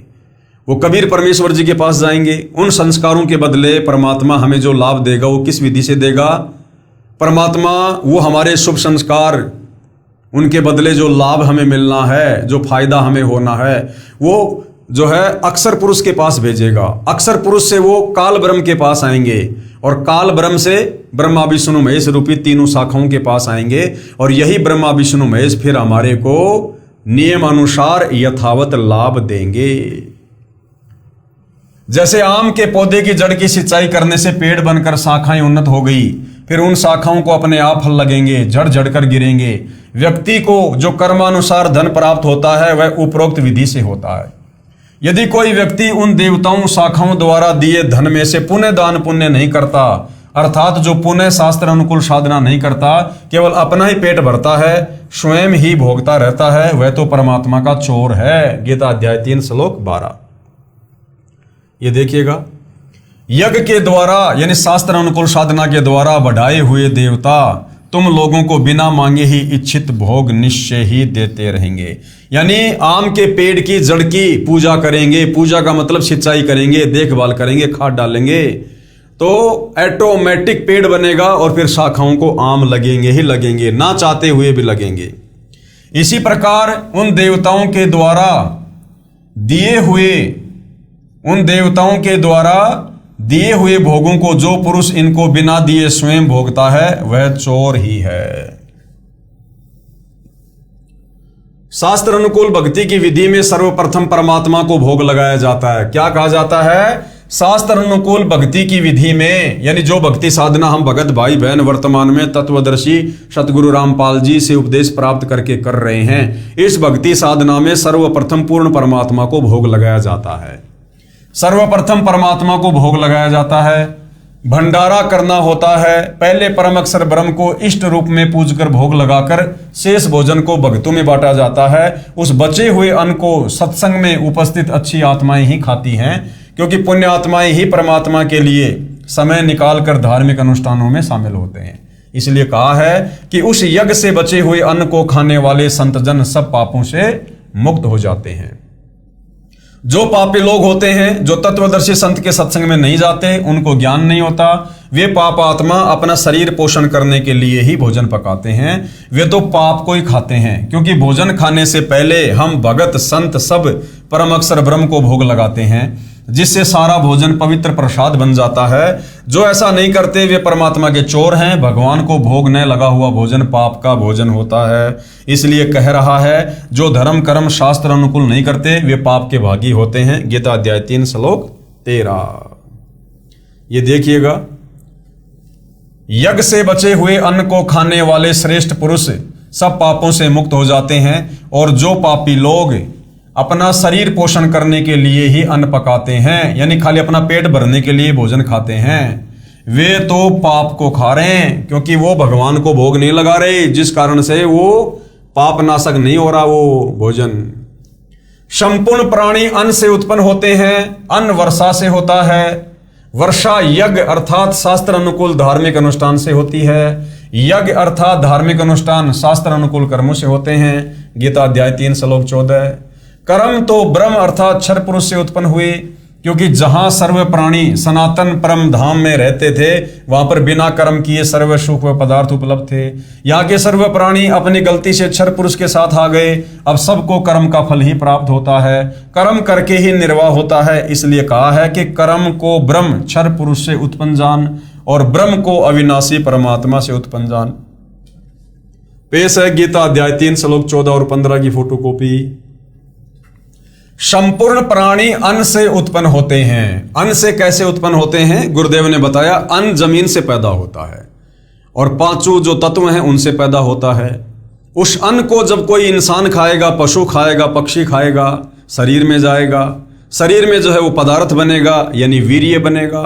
वो कबीर परमेश्वर जी के पास जाएंगे। उन संस्कारों के बदले परमात्मा हमें जो लाभ देगा वो किस विधि से देगा? परमात्मा वो हमारे शुभ संस्कार, उनके बदले जो लाभ हमें मिलना है, जो फायदा हमें होना है, वो जो है अक्षर पुरुष के पास भेजेगा। अक्षर पुरुष से वो काल ब्रह्म के पास आएंगे और काल ब्रह्म से ब्रह्मा विष्णु महेश रूपी तीनों शाखाओं के पास आएंगे और यही ब्रह्मा विष्णु महेश फिर हमारे को नियम अनुसार यथावत लाभ देंगे। जैसे आम के पौधे की जड़ की सिंचाई करने से पेड़ बनकर शाखाएं उन्नत हो गई, फिर उन शाखाओं को अपने आप फल लगेंगे, जड़ जड़कर गिरेंगे। व्यक्ति को जो कर्मानुसार धन प्राप्त होता है वह उपरोक्त विधि से होता है। यदि कोई व्यक्ति उन देवताओं शाखाओं द्वारा दिए धन में से पुण्य दान पुण्य नहीं करता अर्थात जो पुण्य शास्त्र अनुकूल साधना नहीं करता, केवल अपना ही पेट भरता है, स्वयं ही भोगता रहता है, वह तो परमात्मा का चोर है। गीता अध्याय 3 श्लोक 12। ये देखिएगा, यज्ञ के द्वारा यानी शास्त्र अनुकूल साधना के द्वारा बढ़ाए हुए देवता तुम लोगों को बिना मांगे ही इच्छित भोग निश्चय ही देते रहेंगे। यानी आम के पेड़ की जड़ की पूजा करेंगे, पूजा का मतलब सिंचाई करेंगे, देखभाल करेंगे, खाद डालेंगे तो ऑटोमेटिक पेड़ बनेगा और फिर शाखाओं को आम लगेंगे ही लगेंगे, ना चाहते हुए भी लगेंगे। इसी प्रकार उन देवताओं के द्वारा दिए हुए भोगों को जो पुरुष इनको बिना दिए स्वयं भोगता है वह चोर ही है। शास्त्र अनुकूल भक्ति की विधि में सर्वप्रथम परमात्मा को भोग लगाया जाता है। क्या कहा जाता है? शास्त्र अनुकूल भक्ति की विधि में यानी जो भक्ति साधना हम भगत भाई बहन वर्तमान में तत्वदर्शी सतगुरु रामपाल जी से उपदेश प्राप्त करके कर रहे हैं, इस भक्ति साधना में सर्वप्रथम पूर्ण परमात्मा को भोग लगाया जाता है। सर्वप्रथम परमात्मा को भोग लगाया जाता है। भंडारा करना होता है। पहले परम अक्षर ब्रह्म को इष्ट रूप में पूजकर भोग लगाकर शेष भोजन को भक्तों में बांटा जाता है। उस बचे हुए अन्न को सत्संग में उपस्थित अच्छी आत्माएं ही खाती हैं, क्योंकि पुण्य आत्माएं ही परमात्मा के लिए समय निकालकर धार्मिक अनुष्ठानों में शामिल होते हैं। इसलिए कहा है कि उस यज्ञ से बचे हुए अन्न को खाने वाले संतजन सब पापों से मुक्त हो जाते हैं। जो पापी लोग होते हैं, जो तत्वदर्शी संत के सत्संग में नहीं जाते, उनको ज्ञान नहीं होता, वे पाप आत्मा अपना शरीर पोषण करने के लिए ही भोजन पकाते हैं। वे तो पाप को ही खाते हैं, क्योंकि भोजन खाने से पहले हम भगत संत सब परम अक्षर ब्रह्म को भोग लगाते हैं, जिससे सारा भोजन पवित्र प्रसाद बन जाता है। जो ऐसा नहीं करते वे परमात्मा के चोर हैं। भगवान को भोग न लगा हुआ भोजन पाप का भोजन होता है। इसलिए कह रहा है, जो धर्म कर्म शास्त्र अनुकूल नहीं करते वे पाप के भागी होते हैं। गीता अध्याय 3 श्लोक 13। ये देखिएगा, यज्ञ से बचे हुए अन्न को खाने वाले श्रेष्ठ पुरुष सब पापों से मुक्त हो जाते हैं, और जो पापी लोग अपना शरीर पोषण करने के लिए ही अन्न पकाते हैं, यानी खाली अपना पेट भरने के लिए भोजन खाते हैं, वे तो पाप को खा रहे हैं, क्योंकि वो भगवान को भोग नहीं लगा रहे, जिस कारण से वो पाप नाशक नहीं हो रहा वो भोजन। संपूर्ण प्राणी अन्न से उत्पन्न होते हैं। अन्न वर्षा से होता है। वर्षा यज्ञ अर्थात शास्त्र अनुकूल धार्मिक अनुष्ठान से होती है। यज्ञ अर्थात धार्मिक अनुष्ठान शास्त्र अनुकूल कर्मों से होते हैं। गीता अध्याय 3 श्लोक 14। कर्म तो ब्रह्म अर्थात क्षर पुरुष से उत्पन्न हुए, क्योंकि जहां सर्व प्राणी सनातन परम धाम में रहते थे, वहां पर बिना कर्म किए सर्व सुख व पदार्थ उपलब्ध थे। यहाँ के सर्व प्राणी अपनी गलती से क्षर पुरुष के साथ आ गए। अब सबको कर्म का फल ही प्राप्त होता है। कर्म करके ही निर्वाह होता है। इसलिए कहा है कि कर्म को ब्रह्म क्षर पुरुष से उत्पन्न जान, और ब्रह्म को अविनाशी परमात्मा से उत्पन्न जान। पेश है गीता अध्याय 3 श्लोक 14 और 15 की फोटोकॉपी। संपूर्ण प्राणी अन्न से उत्पन्न होते हैं। अन्न से कैसे उत्पन्न होते हैं? गुरुदेव ने बताया, अन्न जमीन से पैदा होता है और पांचों जो तत्व हैं उनसे पैदा होता है। उस अन्न को जब कोई इंसान खाएगा, पशु खाएगा, पक्षी खाएगा, शरीर में जाएगा। शरीर में जो है वो पदार्थ बनेगा, यानी वीर्य बनेगा।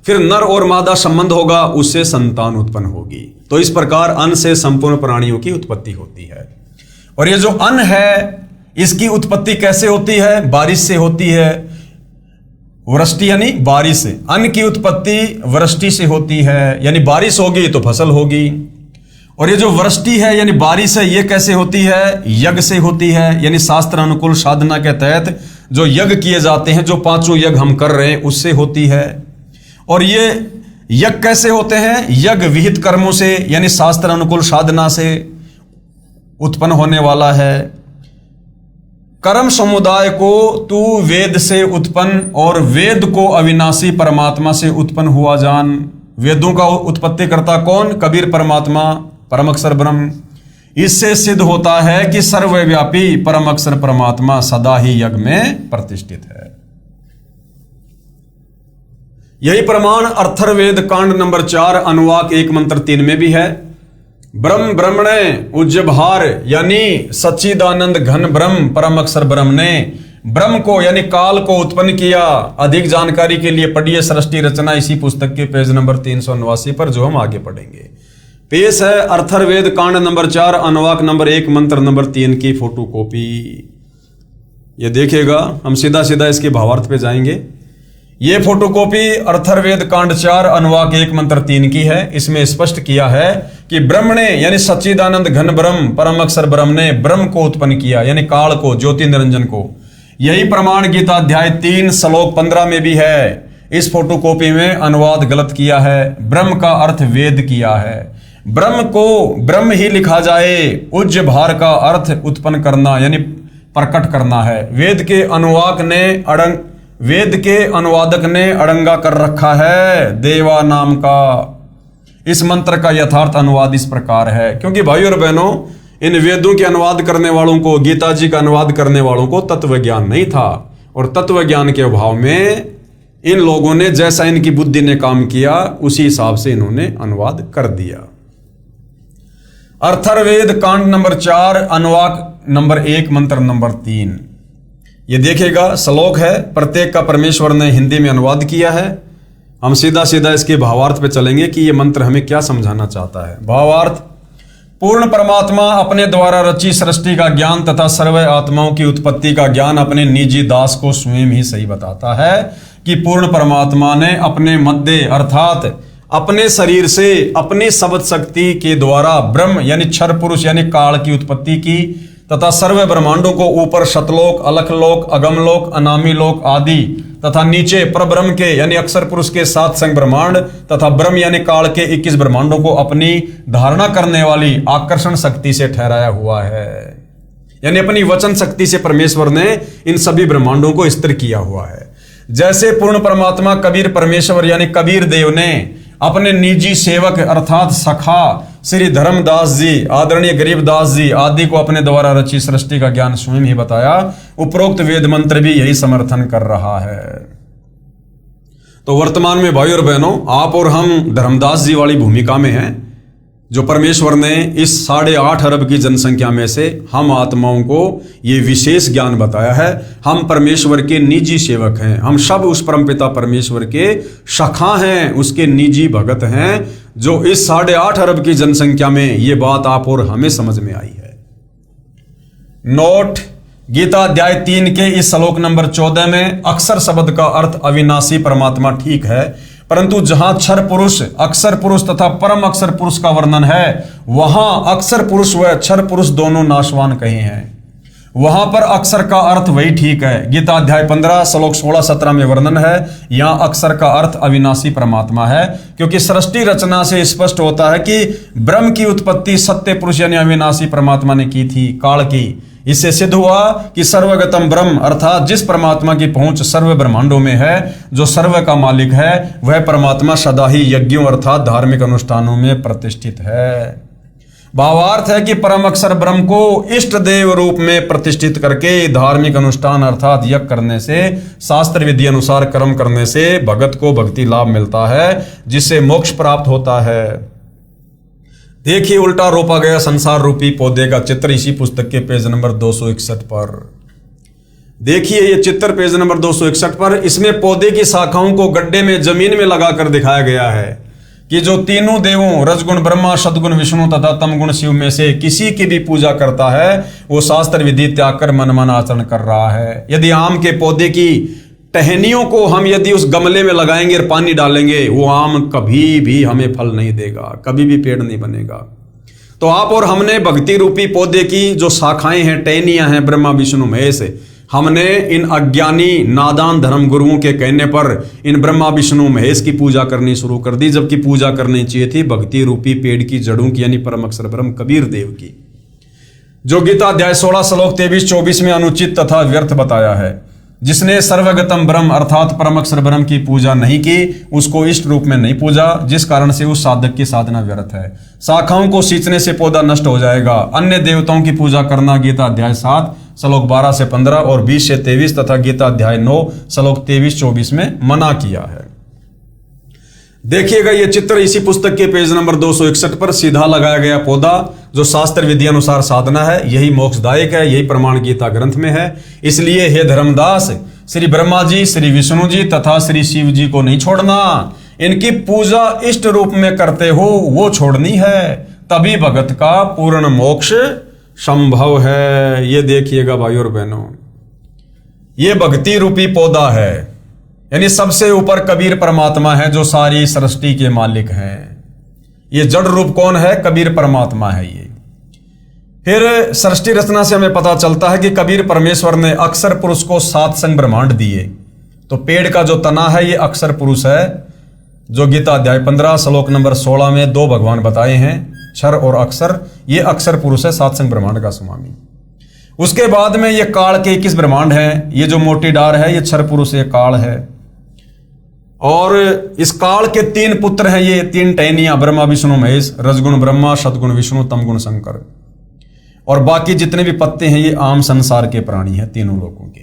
फिर नर और मादा संबंध होगा, उससे संतान उत्पन्न होगी। तो इस प्रकार अन्न से संपूर्ण प्राणियों की उत्पत्ति होती है। और ये जो अन्न है, इसकी उत्पत्ति कैसे होती है? बारिश से होती है। वृष्टि यानी बारिश से। अन्न की उत्पत्ति वृष्टि से होती है, यानी बारिश होगी तो फसल होगी। और ये जो वृष्टि है यानी बारिश है, ये कैसे होती है? यज्ञ से होती है, यानी शास्त्र अनुकूल साधना के तहत जो यज्ञ किए जाते हैं, जो पांचों यज्ञ हम कर रहे हैं, उससे होती है। और ये यज्ञ कैसे होते हैं? यज्ञ विहित कर्मों से, यानी शास्त्र अनुकूल साधना से उत्पन्न होने वाला है। कर्म समुदाय को तू वेद से उत्पन्न, और वेद को अविनाशी परमात्मा से उत्पन्न हुआ जान। वेदों का उत्पत्ति करता कौन? कबीर परमात्मा, परम अक्षर ब्रह्म। इससे सिद्ध होता है कि सर्वव्यापी परम अक्षर परमात्मा सदा ही यज्ञ में प्रतिष्ठित है। यही प्रमाण अथर्ववेद कांड नंबर 4 अनुवाक 1 मंत्र 3 में भी है। ब्रह्म ब्रह्मणे उज्जभार, यानी सच्चिदानंद घन ब्रह्म परम अक्षर ब्रह्म ने ब्रह्म को यानी काल को उत्पन्न किया। अधिक जानकारी के लिए पढ़िए सृष्टि रचना, इसी पुस्तक के पेज नंबर 389 पर, जो हम आगे पढ़ेंगे। पेश है अथर्ववेद कांड नंबर 4 अनुवाक नंबर 1 मंत्र नंबर 3 की फोटोकॉपी। ये देखिएगा, हम सीधा सीधा इसके भावार्थ पे जाएंगे। ये फोटोकॉपी अथर्ववेद कांड 4 अनुवाक 1 मंत्र 3 की है। इसमें स्पष्ट किया है कि ब्रह्म ने यानी सच्चिदानंद घन ब्रह्म परम अक्षर ब्रह्म ने ब्रह्म को उत्पन्न किया, यानी काल को, ज्योति निरंजन को। यही प्रमाण गीता अध्याय 3 श्लोक 15 में भी है। इस फोटोकॉपी में अनुवाद गलत किया है। ब्रह्म का अर्थ वेद किया है। ब्रह्म को ब्रह्म ही लिखा जाए। उज्ज भार का अर्थ उत्पन्न करना, यानी प्रकट करना है। वेद के अनुवादक ने अड़ंगा कर रखा है देवा नाम का। इस मंत्र का यथार्थ अनुवाद इस प्रकार है, क्योंकि भाई और बहनों, इन वेदों के अनुवाद करने वालों को, गीता जी का अनुवाद करने वालों को तत्व ज्ञान नहीं था, और तत्व ज्ञान के अभाव में इन लोगों ने जैसा इनकी बुद्धि ने काम किया उसी हिसाब से इन्होंने अनुवाद कर दिया। अथर्ववेद कांड नंबर 4 अनुवाक नंबर 1 मंत्र नंबर 3। ये देखिएगा, श्लोक है, प्रत्येक का परमेश्वर ने हिंदी में अनुवाद किया है। हम सीधा सीधा इसके भावार्थ पे चलेंगे कि ये मंत्र हमें क्या समझाना चाहता है। भावार्थ: पूर्ण परमात्मा अपने द्वारा रची सृष्टि का ज्ञान तथा सर्व आत्माओं की उत्पत्ति का ज्ञान अपने निजी दास को स्वयं ही सही बताता है कि पूर्ण परमात्मा ने अपने मध्य अर्थात अपने शरीर से अपनी शब्द शक्ति के द्वारा ब्रह्म यानी क्षर पुरुष यानी काल की उत्पत्ति की तथा सर्व ब्रह्मांडों को ऊपर शतलोक, अलखलोक, अगमलोक, अनामी लोक आदि तथा नीचे परब्रह्म के यानी अक्षर पुरुष के 7 संग ब्रह्मांड तथा ब्रह्म यानी काल के 21 ब्रह्मांडों को अपनी धारणा करने वाली आकर्षण शक्ति से ठहराया हुआ है। यानी अपनी वचन शक्ति से परमेश्वर ने इन सभी ब्रह्मांडों को स्थिर किया हुआ है। जैसे पूर्ण परमात्मा कबीर परमेश्वर यानी कबीर देव ने अपने निजी सेवक अर्थात सखा श्री धर्मदास जी, आदरणीय गरीबदास जी आदि को अपने द्वारा रची सृष्टि का ज्ञान स्वयं ही बताया, उपरोक्त वेद मंत्र भी यही समर्थन कर रहा है। तो वर्तमान में भाई और बहनों, आप और हम धर्मदास जी वाली भूमिका में हैं, जो परमेश्वर ने इस 8.5 अरब की जनसंख्या में से हम आत्माओं को ये विशेष ज्ञान बताया है। हम परमेश्वर के निजी सेवक हैं, हम सब उस परमपिता परमेश्वर के सखा हैं, उसके निजी भगत हैं, जो इस 8.5 अरब की जनसंख्या में ये बात आप और हमें समझ में आई है। नोट: गीता अध्याय 3 के इस श्लोक नंबर 14 में अक्षर शब्द का अर्थ अविनाशी परमात्मा ठीक है, परंतु जहां क्षर पुरुष, अक्षर पुरुष तथा परम अक्षर पुरुष का वर्णन है, वहां अक्षर पुरुष व क्षर पुरुष दोनों नाशवान कहे हैं। वहां पर अक्षर का अर्थ वही ठीक है। गीता अध्याय 15 श्लोक 16-17 में वर्णन है, यहां अक्षर का अर्थ अविनाशी परमात्मा है, क्योंकि सृष्टि रचना से स्पष्ट होता है कि ब्रह्म की उत्पत्ति सत्य पुरुष यानी अविनाशी परमात्मा ने की थी, काल की। इससे सिद्ध हुआ कि सर्वगतम ब्रह्म अर्थात जिस परमात्मा की पहुंच सर्व ब्रह्मांडों में है, जो सर्व का मालिक है, वह परमात्मा सदा ही यज्ञों अर्थात धार्मिक अनुष्ठानों में प्रतिष्ठित है। भावार्थ है कि परम अक्षर ब्रह्म को इष्ट देव रूप में प्रतिष्ठित करके धार्मिक अनुष्ठान अर्थात यज्ञ करने से, शास्त्र विधि अनुसार कर्म करने से भगत को भक्ति लाभ मिलता है, जिससे मोक्ष प्राप्त होता है। देखिए उल्टा रोपा गया संसार रूपी पौधे का चित्र इसी पुस्तक के पेज नंबर 261 पर। देखिए ये चित्र पेज नंबर 261 पर, इसमें पौधे की शाखाओं को गड्ढे में जमीन में लगाकर दिखाया गया है कि जो तीनों देवों रजगुण ब्रह्मा, सदगुण विष्णु तथा तमगुण शिव में से किसी की भी पूजा करता है, वो शास्त्र विधि त्याग कर मन आचरण कर रहा है। यदि आम के पौधे की टहनियों को हम यदि उस गमले में लगाएंगे और पानी डालेंगे, वो आम कभी भी हमें फल नहीं देगा, कभी भी पेड़ नहीं बनेगा। तो आप और हमने भक्ति रूपी पौधे की जो शाखाएं हैं, टहनियां हैं, ब्रह्मा विष्णु महेश, हमने इन अज्ञानी नादान धर्म गुरुओं के कहने पर इन ब्रह्मा विष्णु महेश की पूजा करनी शुरू कर दी, जबकि पूजा करनी चाहिए थी भक्ति रूपी पेड़ की जड़ों की यानी परम अक्षर ब्रह्म कबीर देव की, जो गीता अध्याय 16 श्लोक 23-24 में अनुचित तथा व्यर्थ बताया है। जिसने सर्वगतम ब्रह्म अर्थात परम अक्षर ब्रह्म की पूजा नहीं की, उसको इष्ट रूप में नहीं पूजा, जिस कारण से उस साधक की साधना व्यर्थ है। शाखाओं को सींचने से पौधा नष्ट हो जाएगा। अन्य देवताओं की पूजा करना गीता अध्याय 7 श्लोक 12 से 15 और 20 से 23 तथा गीता अध्याय 9 श्लोक 23-24 में मना किया है। देखिएगा ये चित्र इसी पुस्तक के पेज नंबर 261 पर सीधा लगाया गया पौधा जो शास्त्र विधि अनुसार साधना है, यही मोक्षदायक है, यही प्रमाण गीता ग्रंथ में है। इसलिए हे धर्मदास, श्री ब्रह्मा जी, श्री विष्णु जी तथा श्री शिव जी को नहीं छोड़ना, इनकी पूजा इष्ट रूप में करते हो वो छोड़नी है, तभी भगत का पूर्ण मोक्ष संभव है। ये देखिएगा भाई और बहनों, ये भक्ति रूपी पौधा है, यानी सबसे ऊपर कबीर परमात्मा है जो सारी सृष्टि के मालिक हैं। ये जड़ रूप कौन है? कबीर परमात्मा है ये। फिर सृष्टि रचना से हमें पता चलता है कि कबीर परमेश्वर ने अक्षर पुरुष को 7 संग ब्रह्मांड दिए। तो पेड़ का जो तना है ये अक्षर पुरुष है, जो गीता अध्याय 15 श्लोक नंबर 16 में 2 भगवान बताए हैं, क्षर और अक्षर। ये अक्षर पुरुष है 7 संग ब्रह्मांड का स्वामी। उसके बाद में ये काल के 21 ब्रह्मांड हैं। ये जो मोटी डार है ये क्षर पुरुष, ये काल है। और इस काल के 3 पुत्र हैं, ये 3 टहनियां, ब्रह्मा विष्णु महेश, रजगुण ब्रह्मा, सदगुण विष्णु, तमगुण शंकर। और बाकी जितने भी पत्ते हैं ये आम संसार के प्राणी हैं, तीनों लोगों के।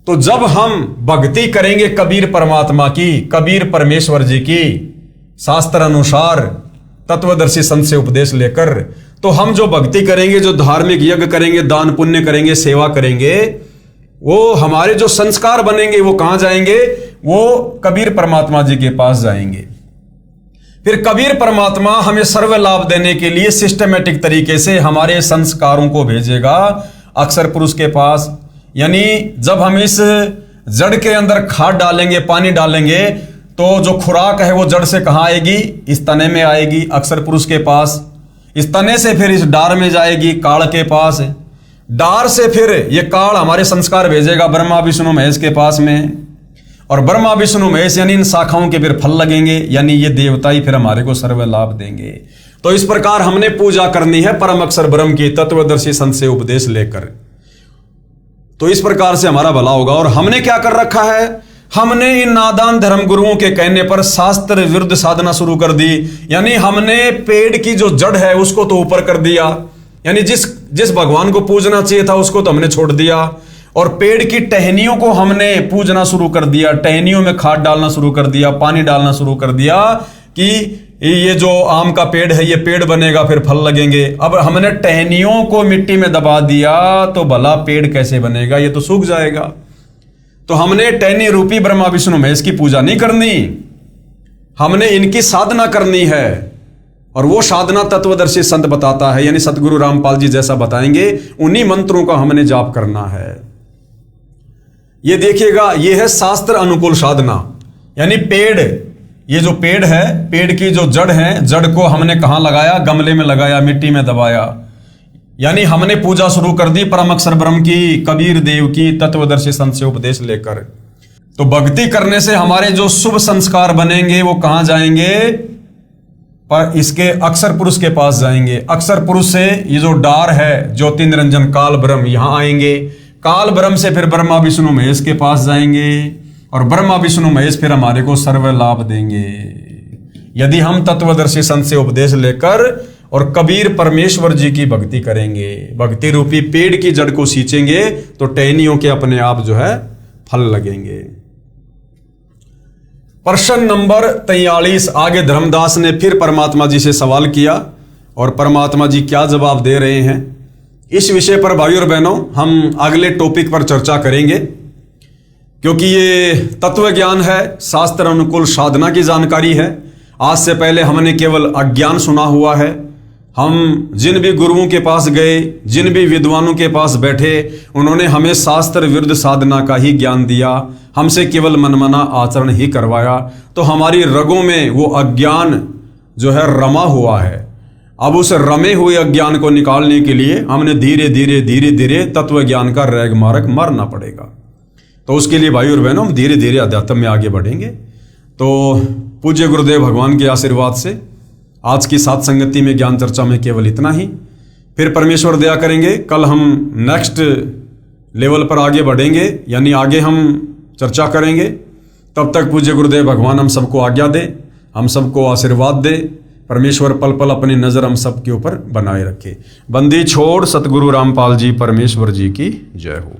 तो जब हम भक्ति करेंगे कबीर परमात्मा की, कबीर परमेश्वर जी की, शास्त्र अनुसार तत्वदर्शी संत से उपदेश लेकर, तो हम जो भक्ति करेंगे, जो धार्मिक यज्ञ करेंगे, दान पुण्य करेंगे, सेवा करेंगे, वो हमारे जो संस्कार बनेंगे वो कहां जाएंगे? वो कबीर परमात्मा जी के पास जाएंगे। फिर कबीर परमात्मा हमें सर्व लाभ देने के लिए सिस्टमेटिक तरीके से हमारे संस्कारों को भेजेगा अक्षर पुरुष के पास। यानी जब हम इस जड़ के अंदर खाद डालेंगे, पानी डालेंगे, तो जो खुराक है वो जड़ से कहाँ आएगी? इस तने में आएगी, अक्षर पुरुष के पास। इस तने से फिर इस डार में जाएगी, काल के पास। डार से फिर ये काल हमारे संस्कार भेजेगा ब्रह्मा विष्णु महेश के पास में, और ब्रह्मा विष्णु महेश यानी इन शाखाओं के फिर फल लगेंगे, यानी ये देवता ही फिर हमारे को सर्व लाभ देंगे। तो इस प्रकार हमने पूजा करनी है परम अक्षर ब्रह्म की तत्वदर्शी संत से उपदेश लेकर। तो इस प्रकार से हमारा भला होगा। और हमने क्या कर रखा है? हमने इन नादान धर्म गुरुओं के कहने पर शास्त्र विरुद्ध साधना शुरू कर दी। यानी हमने पेड़ की जो जड़ है उसको तो ऊपर कर दिया, यानी जिस भगवान को पूजना चाहिए था उसको तो हमने छोड़ दिया, और पेड़ की टहनियों को हमने पूजना शुरू कर दिया। टहनियों में खाद डालना शुरू कर दिया, पानी डालना शुरू कर दिया कि ये जो आम का पेड़ है ये पेड़ बनेगा, फिर फल लगेंगे। अब हमने टहनियों को मिट्टी में दबा दिया तो भला पेड़ कैसे बनेगा? ये तो सूख जाएगा। तो हमने टहनी रूपी ब्रह्मा विष्णु महेश की पूजा नहीं करनी, हमने इनकी साधना करनी है। और वो साधना तत्वदर्शी संत बताता है, यानी सतगुरु रामपाल जी जैसा बताएंगे, उन्हीं मंत्रों का हमने जाप करना है। ये देखिएगा, ये है शास्त्र अनुकूल साधना। यानी पेड़, ये जो पेड़ है, पेड़ की जो जड़ है, जड़ को हमने कहां लगाया? गमले में लगाया, मिट्टी में दबाया। यानी हमने पूजा शुरू कर दी परम अक्षर ब्रह्म की, कबीर देव की, तत्वदर्शी संत से उपदेश लेकर। तो भक्ति करने से हमारे जो शुभ संस्कार बनेंगे वो कहां जाएंगे? पर इसके अक्षर पुरुष के पास जाएंगे। अक्षर पुरुष से ये जो डार है ज्योति निरंजन काल ब्रह्म यहां आएंगे। काल ब्रह्म से फिर ब्रह्मा विष्णु महेश के पास जाएंगे, और ब्रह्मा विष्णु महेश फिर हमारे को सर्व लाभ देंगे। यदि हम तत्वदर्शी संत से उपदेश लेकर और कबीर परमेश्वर जी की भक्ति करेंगे, भक्ति रूपी पेड़ की जड़ को सींचेंगे, तो टहनियों के अपने आप जो है फल लगेंगे। प्रश्न नंबर 43। आगे धर्मदास ने फिर परमात्मा जी से सवाल किया, और परमात्मा जी क्या जवाब दे रहे हैं, इस विषय पर भाइयों और बहनों हम अगले टॉपिक पर चर्चा करेंगे। क्योंकि ये तत्व ज्ञान है, शास्त्र अनुकूल साधना की जानकारी है। आज से पहले हमने केवल अज्ञान सुना हुआ है। हम जिन भी गुरुओं के पास गए, जिन भी विद्वानों के पास बैठे, उन्होंने हमें शास्त्र विरुद्ध साधना का ही ज्ञान दिया, हमसे केवल मनमाना आचरण ही करवाया। तो हमारी रगों में वो अज्ञान जो है रमा हुआ है। अब उस रमे हुए अज्ञान को निकालने के लिए हमने धीरे धीरे तत्व ज्ञान का रैग मार्ग मारना पड़ेगा। तो उसके लिए भाई और बहनों हम धीरे धीरे अध्यात्म में आगे बढ़ेंगे। तो पूज्य गुरुदेव भगवान के आशीर्वाद से आज की साथ संगति में ज्ञान चर्चा में केवल इतना ही। फिर परमेश्वर दया करेंगे, कल हम नेक्स्ट लेवल पर आगे बढ़ेंगे, यानी आगे हम चर्चा करेंगे। तब तक पूज्य गुरुदेव भगवान हम सबको आज्ञा दे, हम सबको आशीर्वाद दे। परमेश्वर पल पल अपनी नजर हम सब के ऊपर बनाए रखे। बंदी छोड़ सतगुरु रामपाल जी परमेश्वर जी की जय हो।